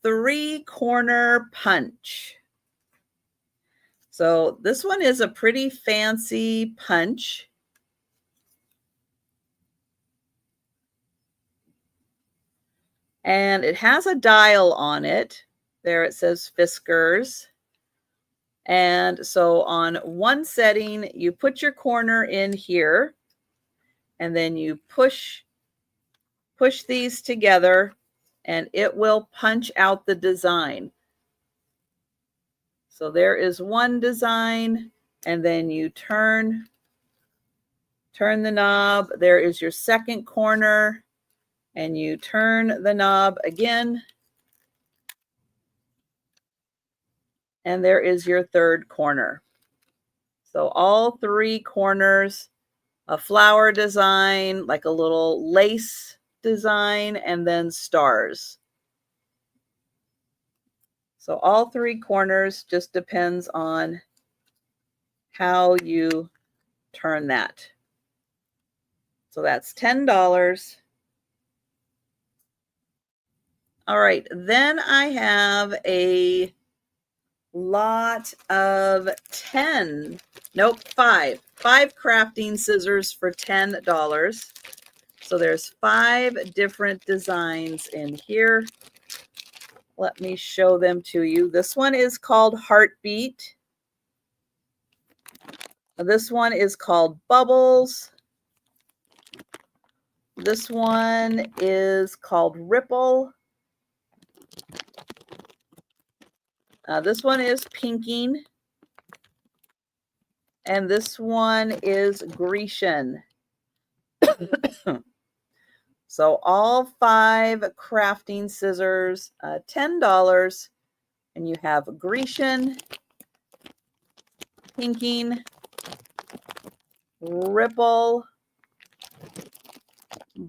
S1: 3-corner punch. So this one is a pretty fancy punch. And it has a dial on it. There it says Fiskars. And so on one setting, you put your corner in here, and then you push these together, and it will punch out the design. So there is one design, and then you turn the knob. There is your second corner, and you turn the knob again. And there is your third corner. So all 3 corners, a flower design, like a little lace design, and then stars. So all 3 corners, just depends on how you turn that. So that's $10. All right, then I have a lot of 5 crafting scissors for $10. So there's 5 different designs in here. Let me show them to you. This one is called Heartbeat. This one is called Bubbles. This one is called Ripple. This one is Pinking. And this one is Grecian. So all 5 crafting scissors, $10. And you have Grecian, Pinking, Ripple,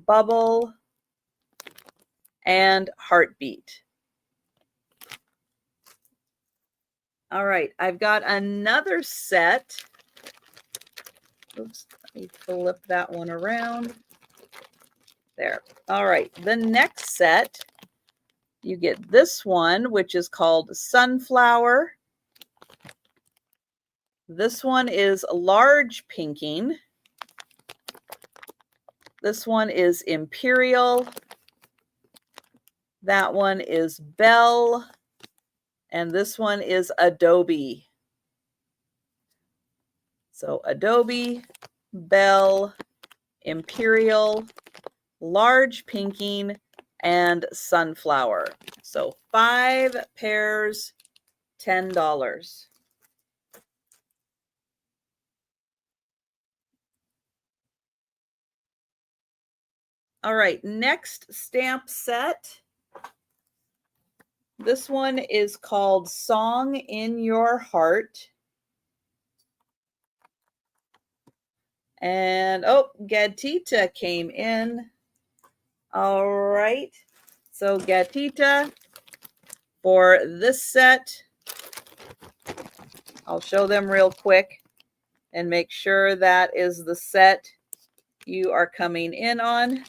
S1: Bubble, and Heartbeat. All right, I've got another set. Oops, let me flip that one around. There. All right, the next set, you get this one, which is called Sunflower. This one is Large Pinking. This one is Imperial. That one is Bell. And this one is Adobe. So Adobe, Bell, Imperial, Large Pinking, and Sunflower. So 5 pairs, $10. All right, next stamp set. This one is called Song in Your Heart. And, oh, Gatita came in. All right. So Gatita, for this set, I'll show them real quick and make sure that is the set you are coming in on.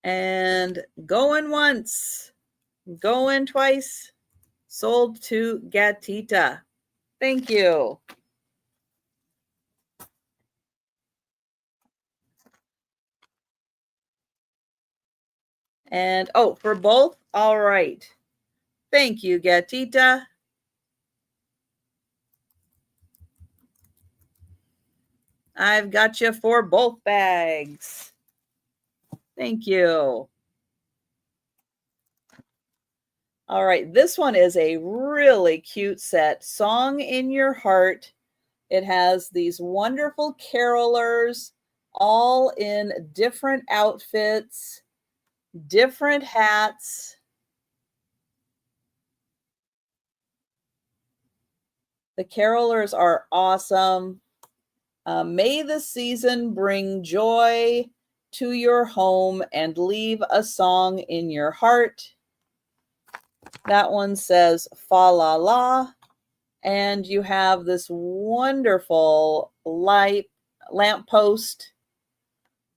S1: And going once, going twice, sold to Gatita. Thank you. And, oh, for both? All right. Thank you, Gatita. I've got you for both bags. Thank you. All right, this one is a really cute set, Song in Your Heart. It has these wonderful carolers, all in different outfits, different hats. The carolers are awesome. May the season bring joy to your home and leave a song in your heart. That one says fa la la. And you have this wonderful lamppost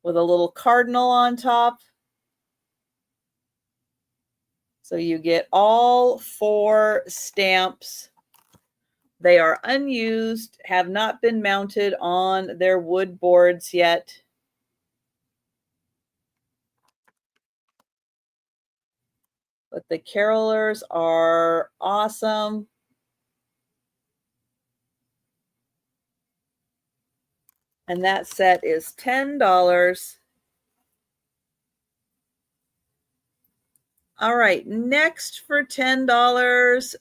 S1: with a little cardinal on top. So you get all 4 stamps. They are unused, have not been mounted on their wood boards yet. But the carolers are awesome. And that set is $10. All right, next for $10,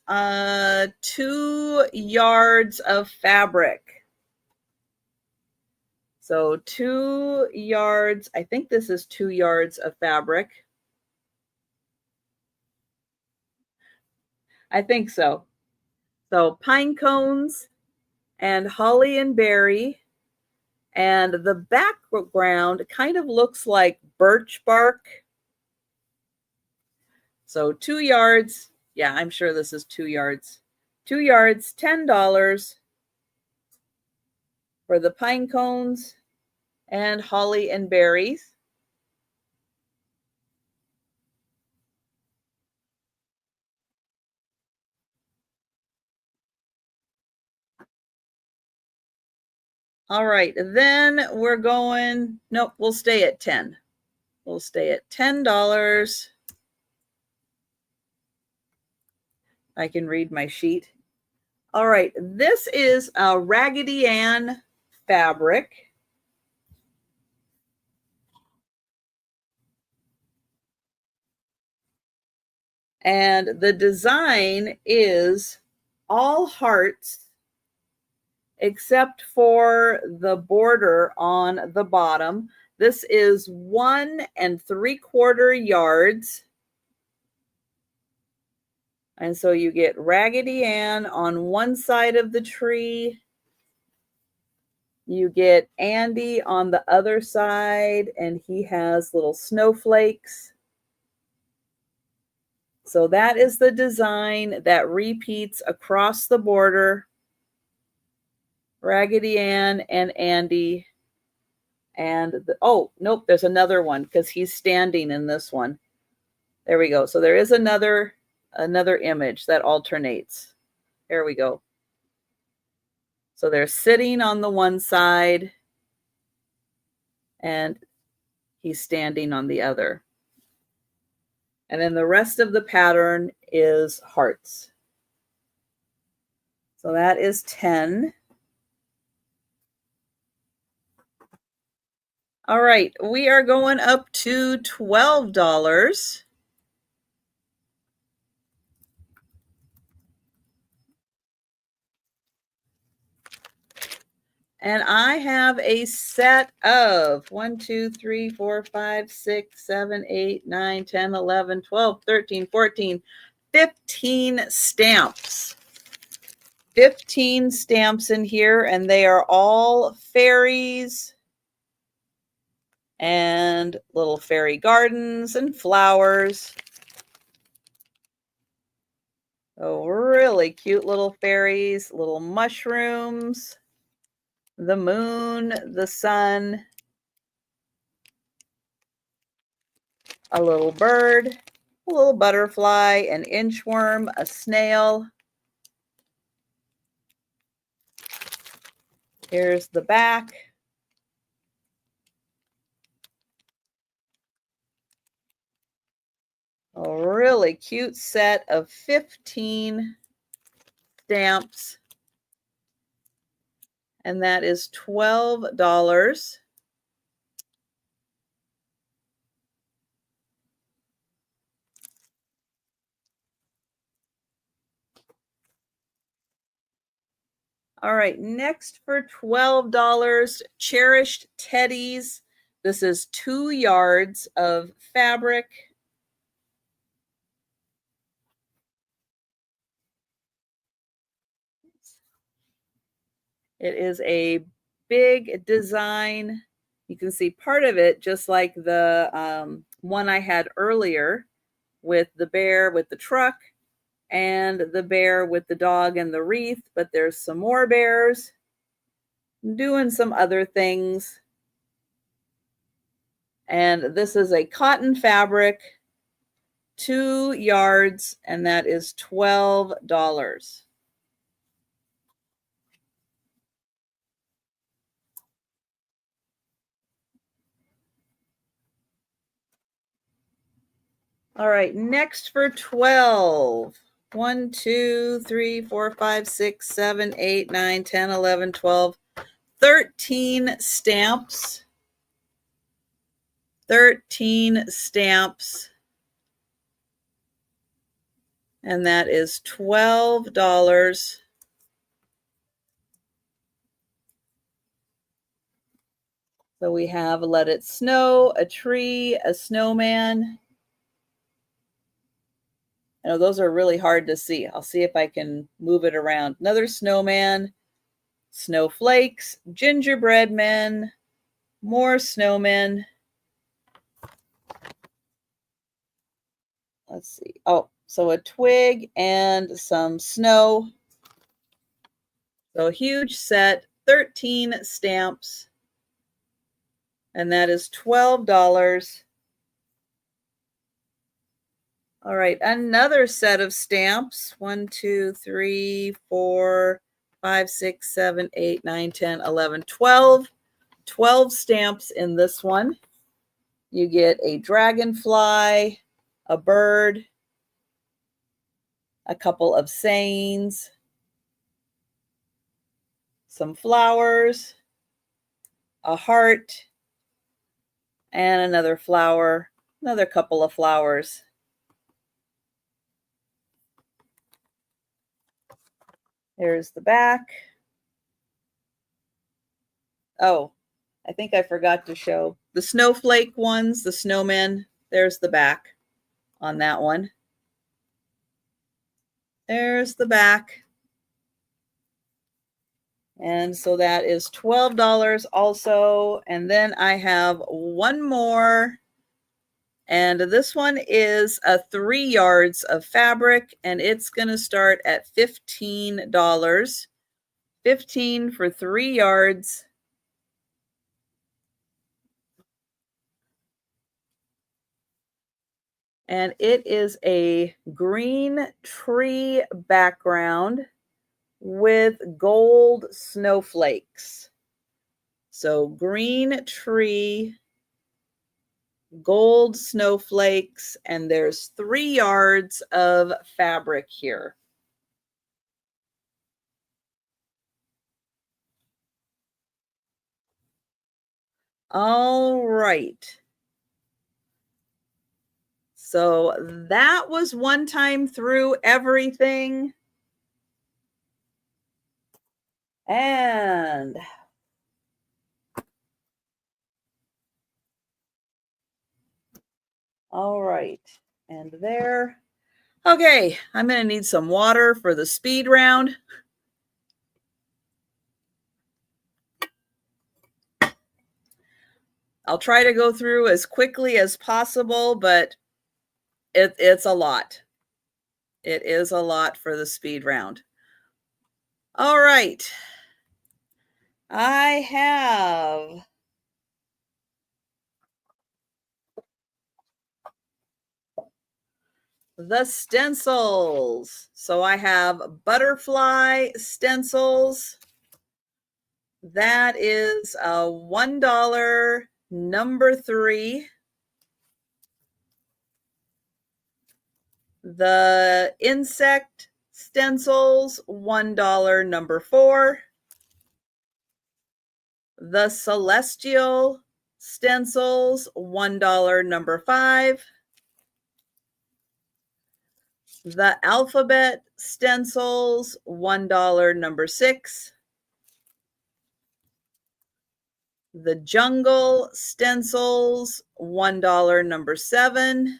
S1: 2 yards of fabric. So 2 yards, I think this is 2 yards of fabric. I think so. So pine cones and holly and berry. And the background kind of looks like birch bark. So 2 yards. Yeah, I'm sure this is 2 yards. 2 yards, $10 for the pine cones and holly and berries. All right, then we're going, nope, we'll stay at 10. We'll stay at $10. I can read my sheet. All right, this is a Raggedy Ann fabric. And the design is all hearts except for the border on the bottom. This is 1 3/4 yards. And so you get Raggedy Ann on one side of the tree. You get Andy on the other side, and he has little snowflakes. So that is the design that repeats across the border. Raggedy Ann and Andy. And oh, nope, there's another one because he's standing in this one. There we go. So there is another image that alternates. There we go. So they're sitting on the one side and he's standing on the other. And then the rest of the pattern is hearts. So that is 10. All right, we are going up to $12. And I have a set of 1, 2, 3, 4, 5, 6, 7, 8, 9, 10, 11, 12, 13, 14, 15 stamps. 15 stamps in here, and they are all fairies and little fairy gardens and flowers. Oh, really cute little fairies, little mushrooms, the moon, the sun, a little bird, a little butterfly, an inchworm, a snail. Here's the back. A really cute set of 15 stamps. And that is $12. All right, next for $12, Cherished Teddies. This is 2 yards of fabric. It is a big design. You can see part of it just like the one I had earlier with the bear with the truck and the bear with the dog and the wreath, but there's some more bears doing some other things. And this is a cotton fabric, 2 yards, and that is $12. All right, next for 12. 1, 2, 3, 4, 5, 6, 7, 8, 9, 10, 11, 12, 13 stamps. 13 stamps. And that is $12. So we have Let It Snow, a tree, a snowman. I know those are really hard to see. I'll see if I can move it around. Another snowman, snowflakes, gingerbread men, more snowmen. Let's see. Oh, so a twig and some snow. So a huge set, 13 stamps. And that is $12. All right, another set of stamps. 1, 2, 3, 4, 5, 6, 7, 8, 9, 10, 11, 12. 12 stamps in this one. You get a dragonfly, a bird, a couple of sayings, some flowers, a heart, and another flower, another couple of flowers. There's the back. Oh, I think I forgot to show the snowflake ones, the snowmen. There's the back on that one. There's the back. And so that is $12 also. And then I have one more. And this one is 3 yards of fabric, and it's going to start at $15. 15 for 3 yards. And it is a green tree background with gold snowflakes. So green tree, gold snowflakes, and there's 3 yards of fabric here. All right. So that was one time through everything. And all right. And there. Okay, I'm going to need some water for the speed round. I'll try to go through as quickly as possible, but it's a lot. It is a lot for the speed round. All right. I have the stencils. So I have butterfly stencils. That is a $1 number 3. The insect stencils, $1 number 4. The celestial stencils, $1 number 5. The alphabet stencils, $1 number 6. The jungle stencils, $1 number 7.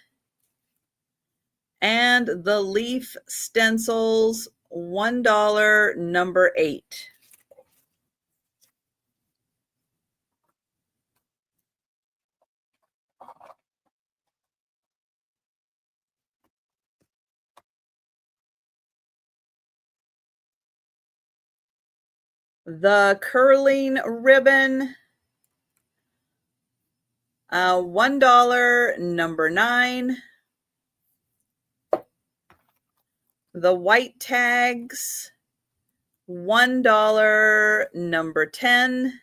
S1: And the leaf stencils, $1 number 8. The curling ribbon, $1 number 9. The white tags, $1 number 10.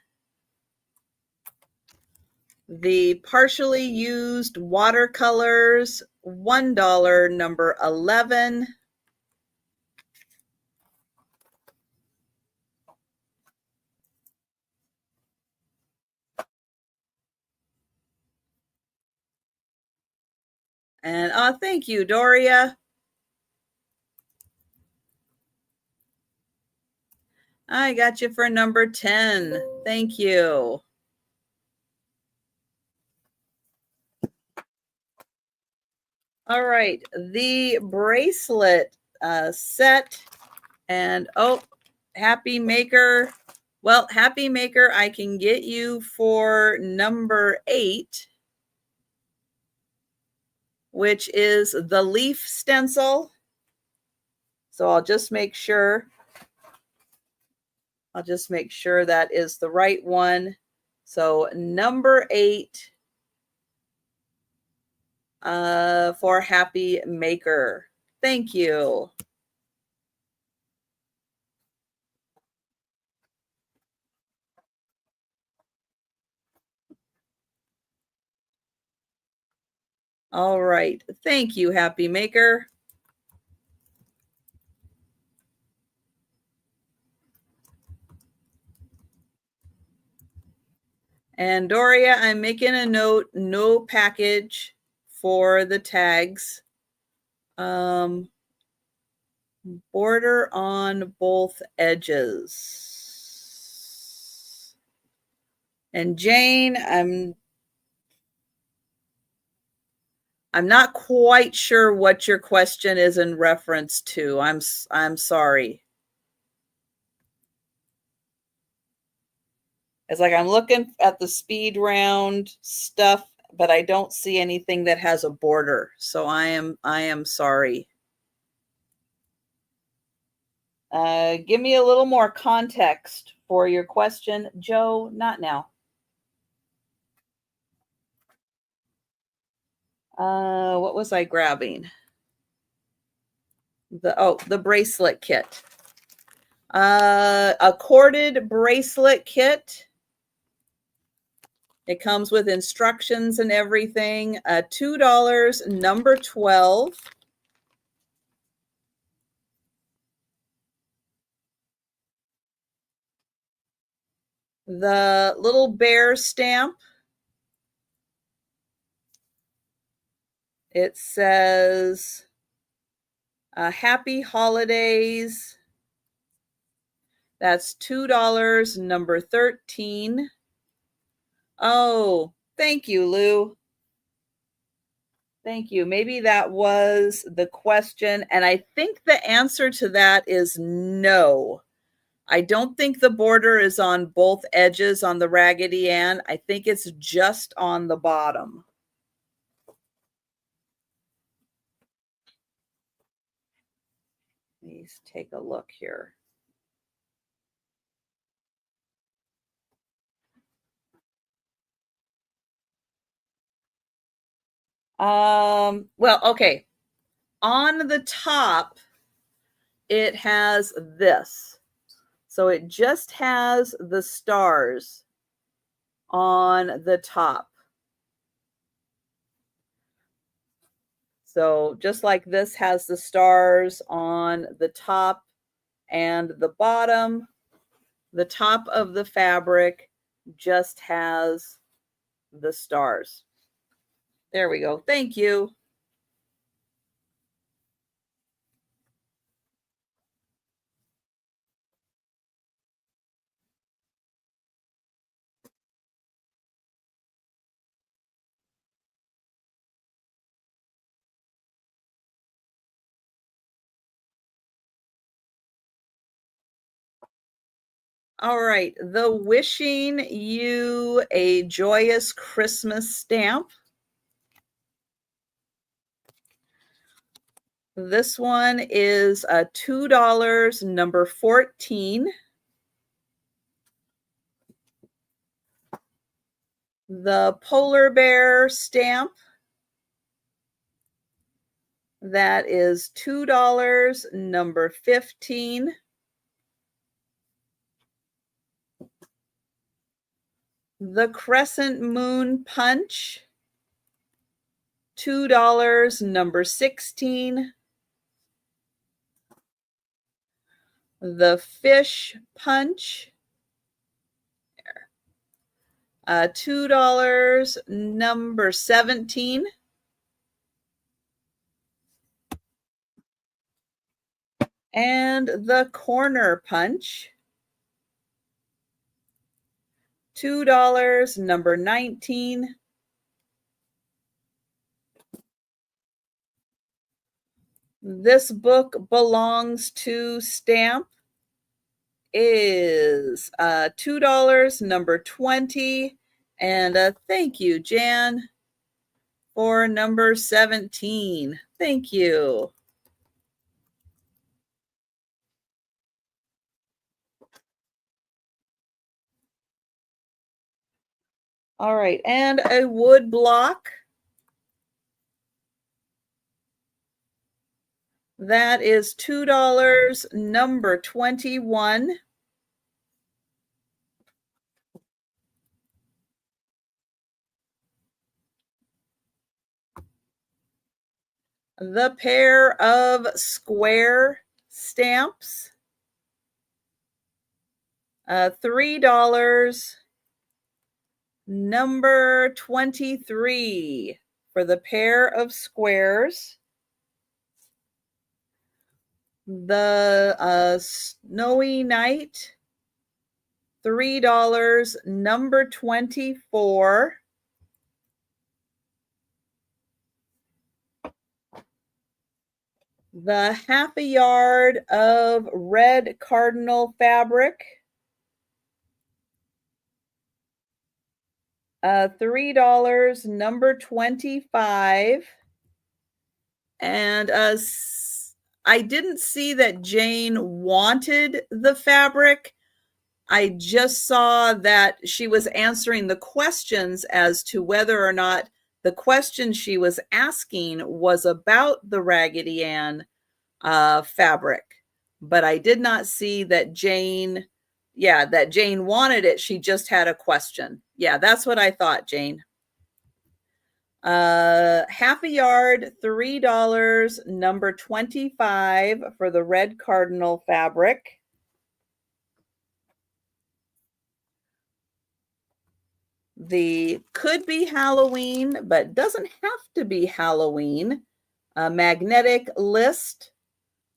S1: The partially used watercolors, $1 number 11. And thank you, Doria. I got you for number 10. Thank you. All right, the bracelet set, and Happy Maker. Well, Happy Maker, I can get you for number 8, which is the leaf stencil. So I'll just make sure that is the right one. So number 8 for Happy Maker. Thank you. All right. Thank you, Happy Maker. And Doria, I'm making a note, no package for the tags. Border on both edges. And Jane, I'm not quite sure what your question is in reference to. I'm sorry. It's like I'm looking at the speed round stuff, but I don't see anything that has a border. So I am sorry. Give me a little more context for your question, Joe. Not now. What was I grabbing? The bracelet kit. A corded bracelet kit. It comes with instructions and everything. $2, number 12. The little bear stamp. It says, Happy Holidays. That's $2, number 13. Oh, thank you, Lou. Thank you. Maybe that was the question. And I think the answer to that is no. I don't think the border is on both edges on the Raggedy Ann. I think it's just on the bottom. Let's take a look here. Well, okay. On the top, it has this. So it just has the stars on the top. So just like this has the stars on the top and the bottom, the top of the fabric just has the stars. There we go. Thank you. All right, the wishing you a joyous Christmas stamp. This one is $2, number 14. The polar bear stamp. That is $2, number 15. The crescent moon punch. $2, number 16. The fish punch. $2, number 17. And the corner punch. $2, number 19. This book belongs to stamp is $2, number 20. And thank you, Jan, for number 17. Thank you. All right, and a wood block. That is $2, number 21. The pair of square stamps. $3, Number 23 for the pair of squares. The Snowy Night, $3. Number 24. The half a yard of red cardinal fabric, $3. Number 25. And I didn't see that Jane wanted the fabric. I just saw that she was answering the questions as to whether or not the question she was asking was about the Raggedy Ann fabric. But I did not see that Jane wanted it. She just had a question. Yeah, that's what I thought, Jane. Half a yard, $3. Number 25 for the red cardinal fabric. The could be Halloween, but doesn't have to be Halloween. Magnetic list,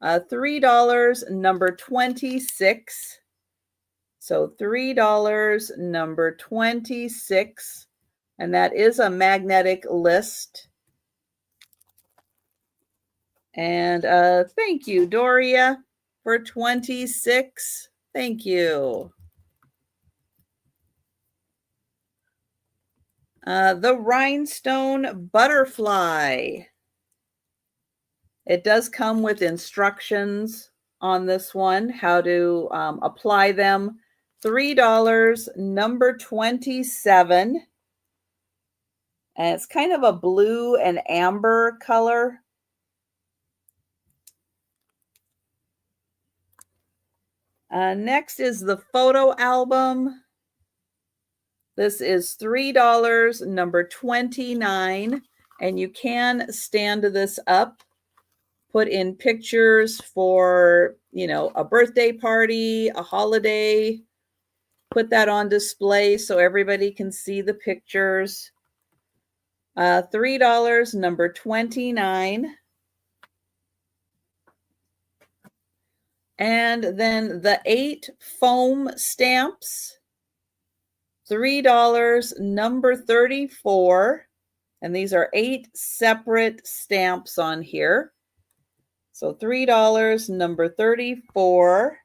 S1: $3. Number 26. So $3. Number 26. And that is a magnetic list. And thank you, Doria, for 26. Thank you. The rhinestone butterfly. It does come with instructions on this one, how to apply them. $3. Number 27. And it's kind of a blue and amber color. Next is the photo album. This is $3. Number 29. And you can stand this up, put in pictures for, a birthday party, a holiday. Put that on display so everybody can see the pictures. $3. Number 29. And then the 8 foam stamps, $3. Number 34. And these are 8 separate stamps on here. So $3. Number 34.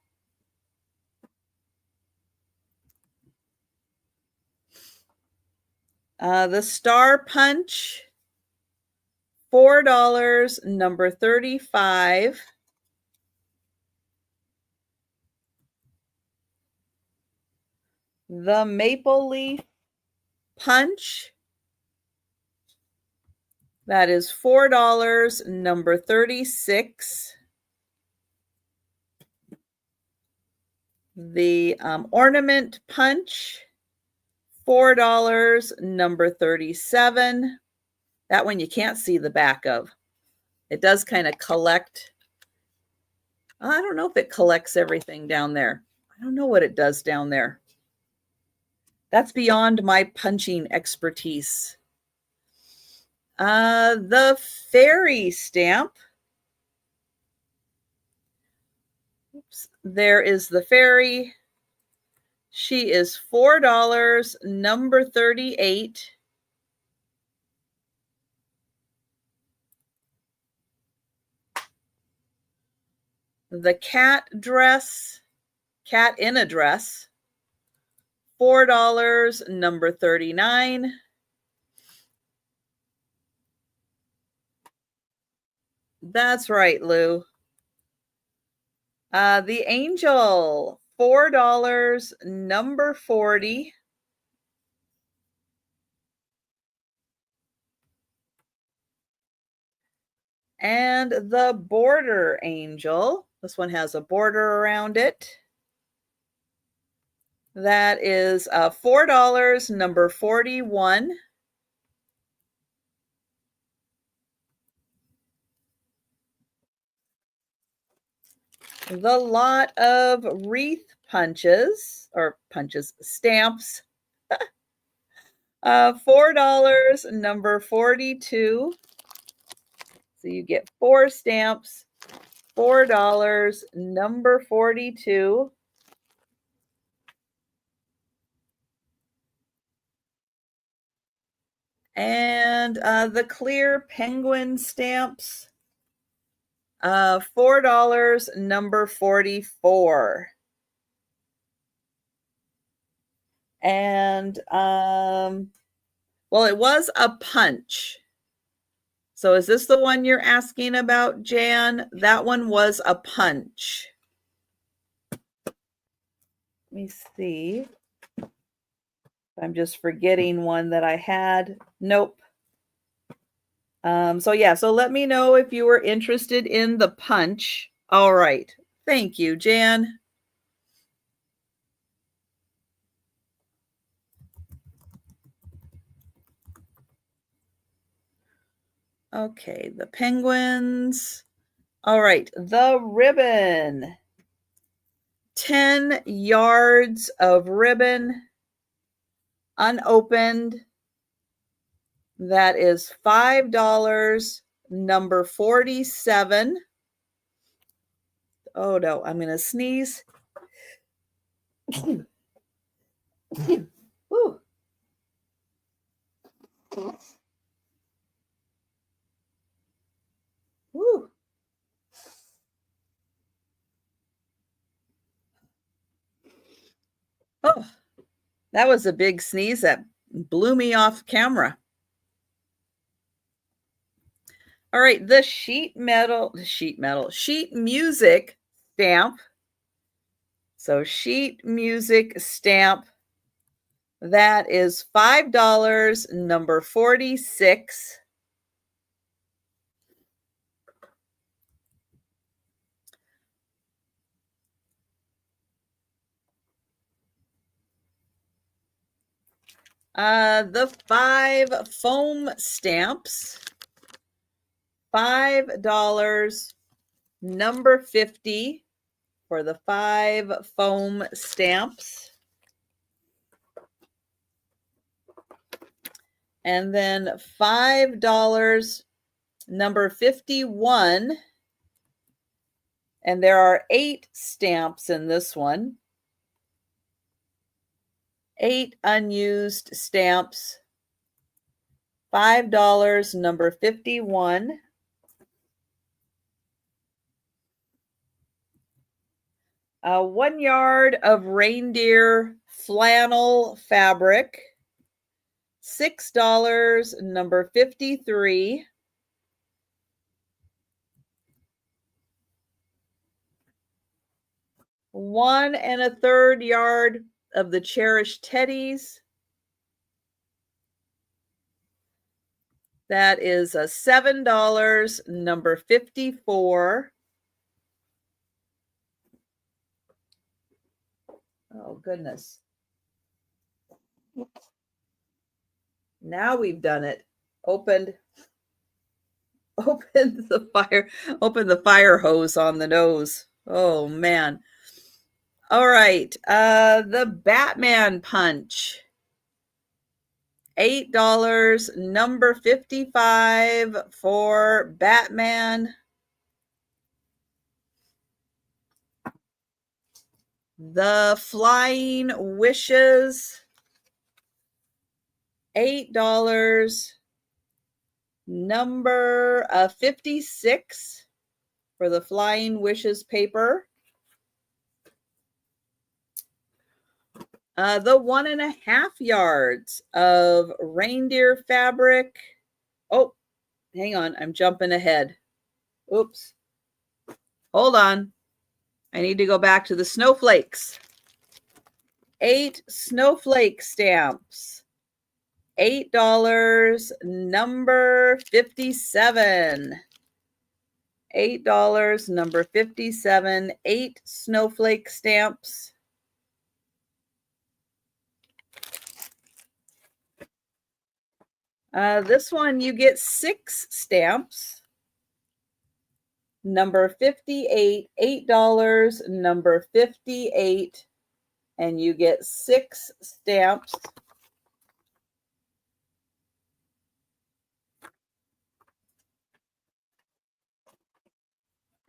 S1: The star punch, $4. Number 35. The maple leaf punch, that is $4. Number 36. The ornament punch, $4. Number 37. That one you can't see the back of. It does kind of collect. I don't know if it collects everything down there. I don't know what it does down there. That's beyond my punching expertise. The fairy stamp. Oops. There is the fairy. She is $4. Number 38. The cat dress, cat in a dress, $4. Number 39. That's right, Lou. The angel, $4. Number 40. And the border angel. This one has a border around it. That is $4. Number 41. The lot of wreath punches, stamps. $4, number 42. So you get 4 stamps, $4, number 42. And the clear penguin stamps, $4, number 44. And well, it was a punch. So is this the one you're asking about, Jan? That one was a punch. Let me see. I'm just forgetting one that I had. Nope. So yeah, so let me know if you were interested in the punch. All right. Thank you, Jan. Okay, the penguins. All right, the ribbon. 10 yards of ribbon, unopened. That is $5, number 47. Oh no, I'm going to sneeze. Ooh. Woo. Oh, that was a big sneeze that blew me off camera. All right, the sheet music stamp. So sheet music stamp, that is $5, number 46. The 5 foam stamps, $5, number 50 for the 5 foam stamps. And then $5, number 51. And there are 8 stamps in this one. 8 unused stamps. $5, number 51. 1 yard of reindeer flannel fabric. $6, number 53. One and a third yard of the cherished teddies. That is a $7, number 54. Oh, goodness. Now we've done it. Open the fire hose on the nose. Oh, man. All right. The Batman punch. $8, number 55 for Batman. The Flying Wishes, $8, number 56 for the Flying Wishes paper. The 1.5 yards of reindeer fabric. Oh, hang on, I'm jumping ahead. Oops. Hold on. I need to go back to the snowflakes. 8 snowflake stamps. $8, number 57. $8, number 57, 8 snowflake stamps. This one you get 6 stamps. Number 58, $8, number 58, and you get 6 stamps.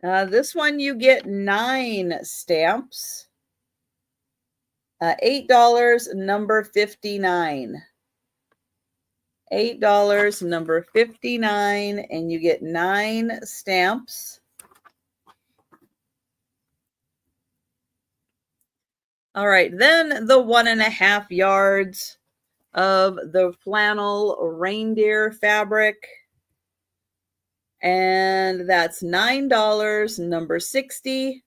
S1: This one you get 9 stamps. $8, number 59. $8, number 59, and you get 9 stamps. All right, then the 1.5 yards of the flannel reindeer fabric. And that's $9, number 60.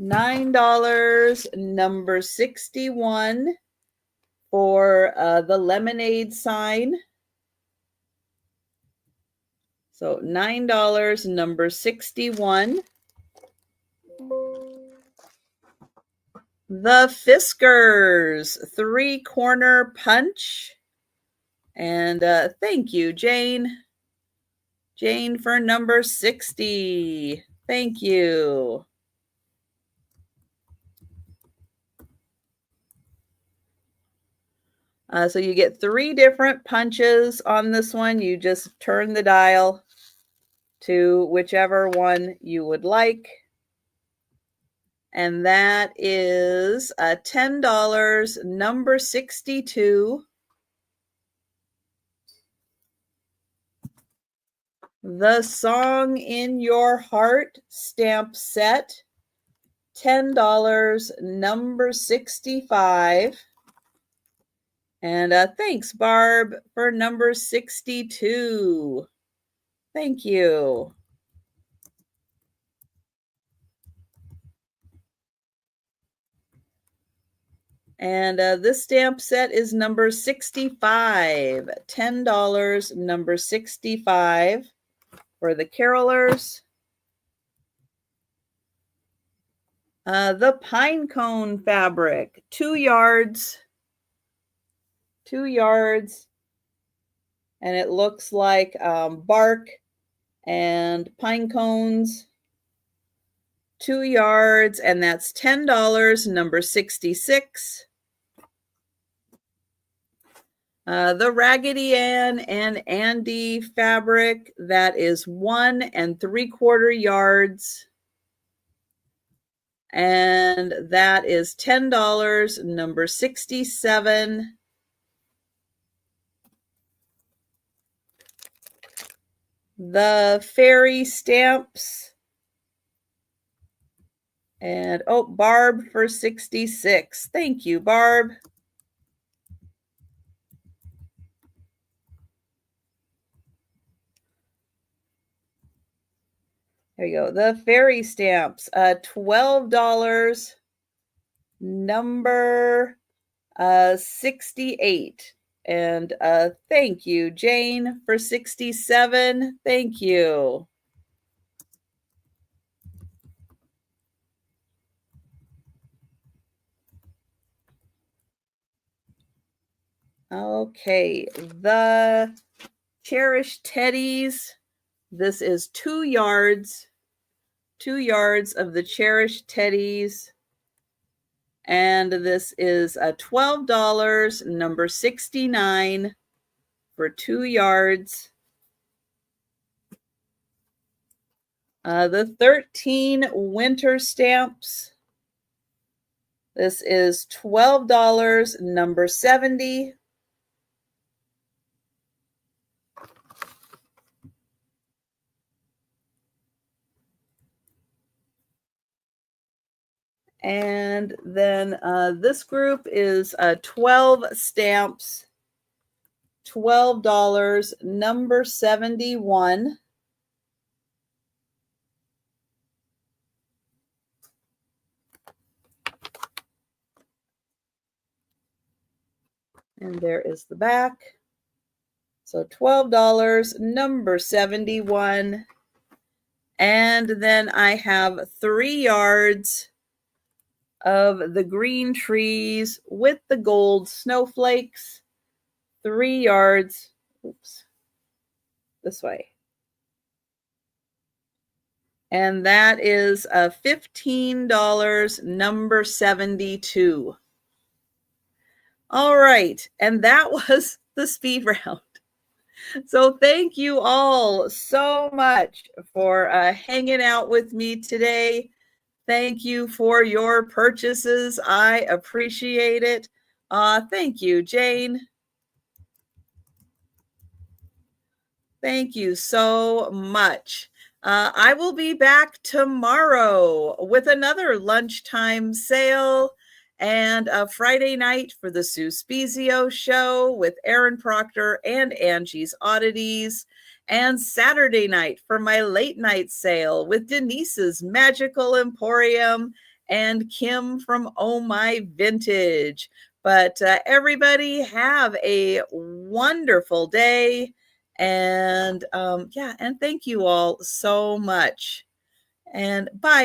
S1: $9, number 61 for the lemonade sign. So $9, number 61. The Fiskars 3-corner punch. And thank you, Jane. Jane for number 60. Thank you. So you get 3 different punches on this one. You just turn the dial to whichever one you would like. And that is $10, number 62. The Song in Your Heart stamp set, $10, number 65. And thanks, Barb, for number 62. Thank you. And this stamp set is number 65. $10, number 65 for the carolers. The pine cone fabric, 2 yards. 2 yards. And it looks like bark and pine cones. 2 yards, and that's $10, number 66. The Raggedy Ann and Andy fabric, that is 1 3/4 yards. And that is $10, number 67. The fairy stamps. And, oh, Barb for 66. Thank you, Barb. There you go. The fairy stamps, $12, number 68. And thank you, Jane, for 67. Thank you. Okay, the Cherished Teddies. This is 2 yards. 2 yards of the Cherished Teddies. And this is $12, number 69 for 2 yards. The 13 winter stamps. This is $12, number 70. And then this group is 12 stamps, $12, number 71. And there is the back. So $12, number 71. And then I have 3 yards of the green trees with the gold snowflakes. 3 yards. Oops. This way. And that is $15, number 72. All right. And that was the speed round. So thank you all so much for hanging out with me today. Thank you for your purchases. I appreciate it. Thank you, Jane. Thank you so much. I will be back tomorrow with another lunchtime sale and a Friday night for the Sue Spezio show with Aaron Proctor and Angie's Oddities, and Saturday night for my late night sale with Denise's Magical Emporium and Kim from Oh My Vintage. But everybody have a wonderful day. And yeah, and thank you all so much. And bye.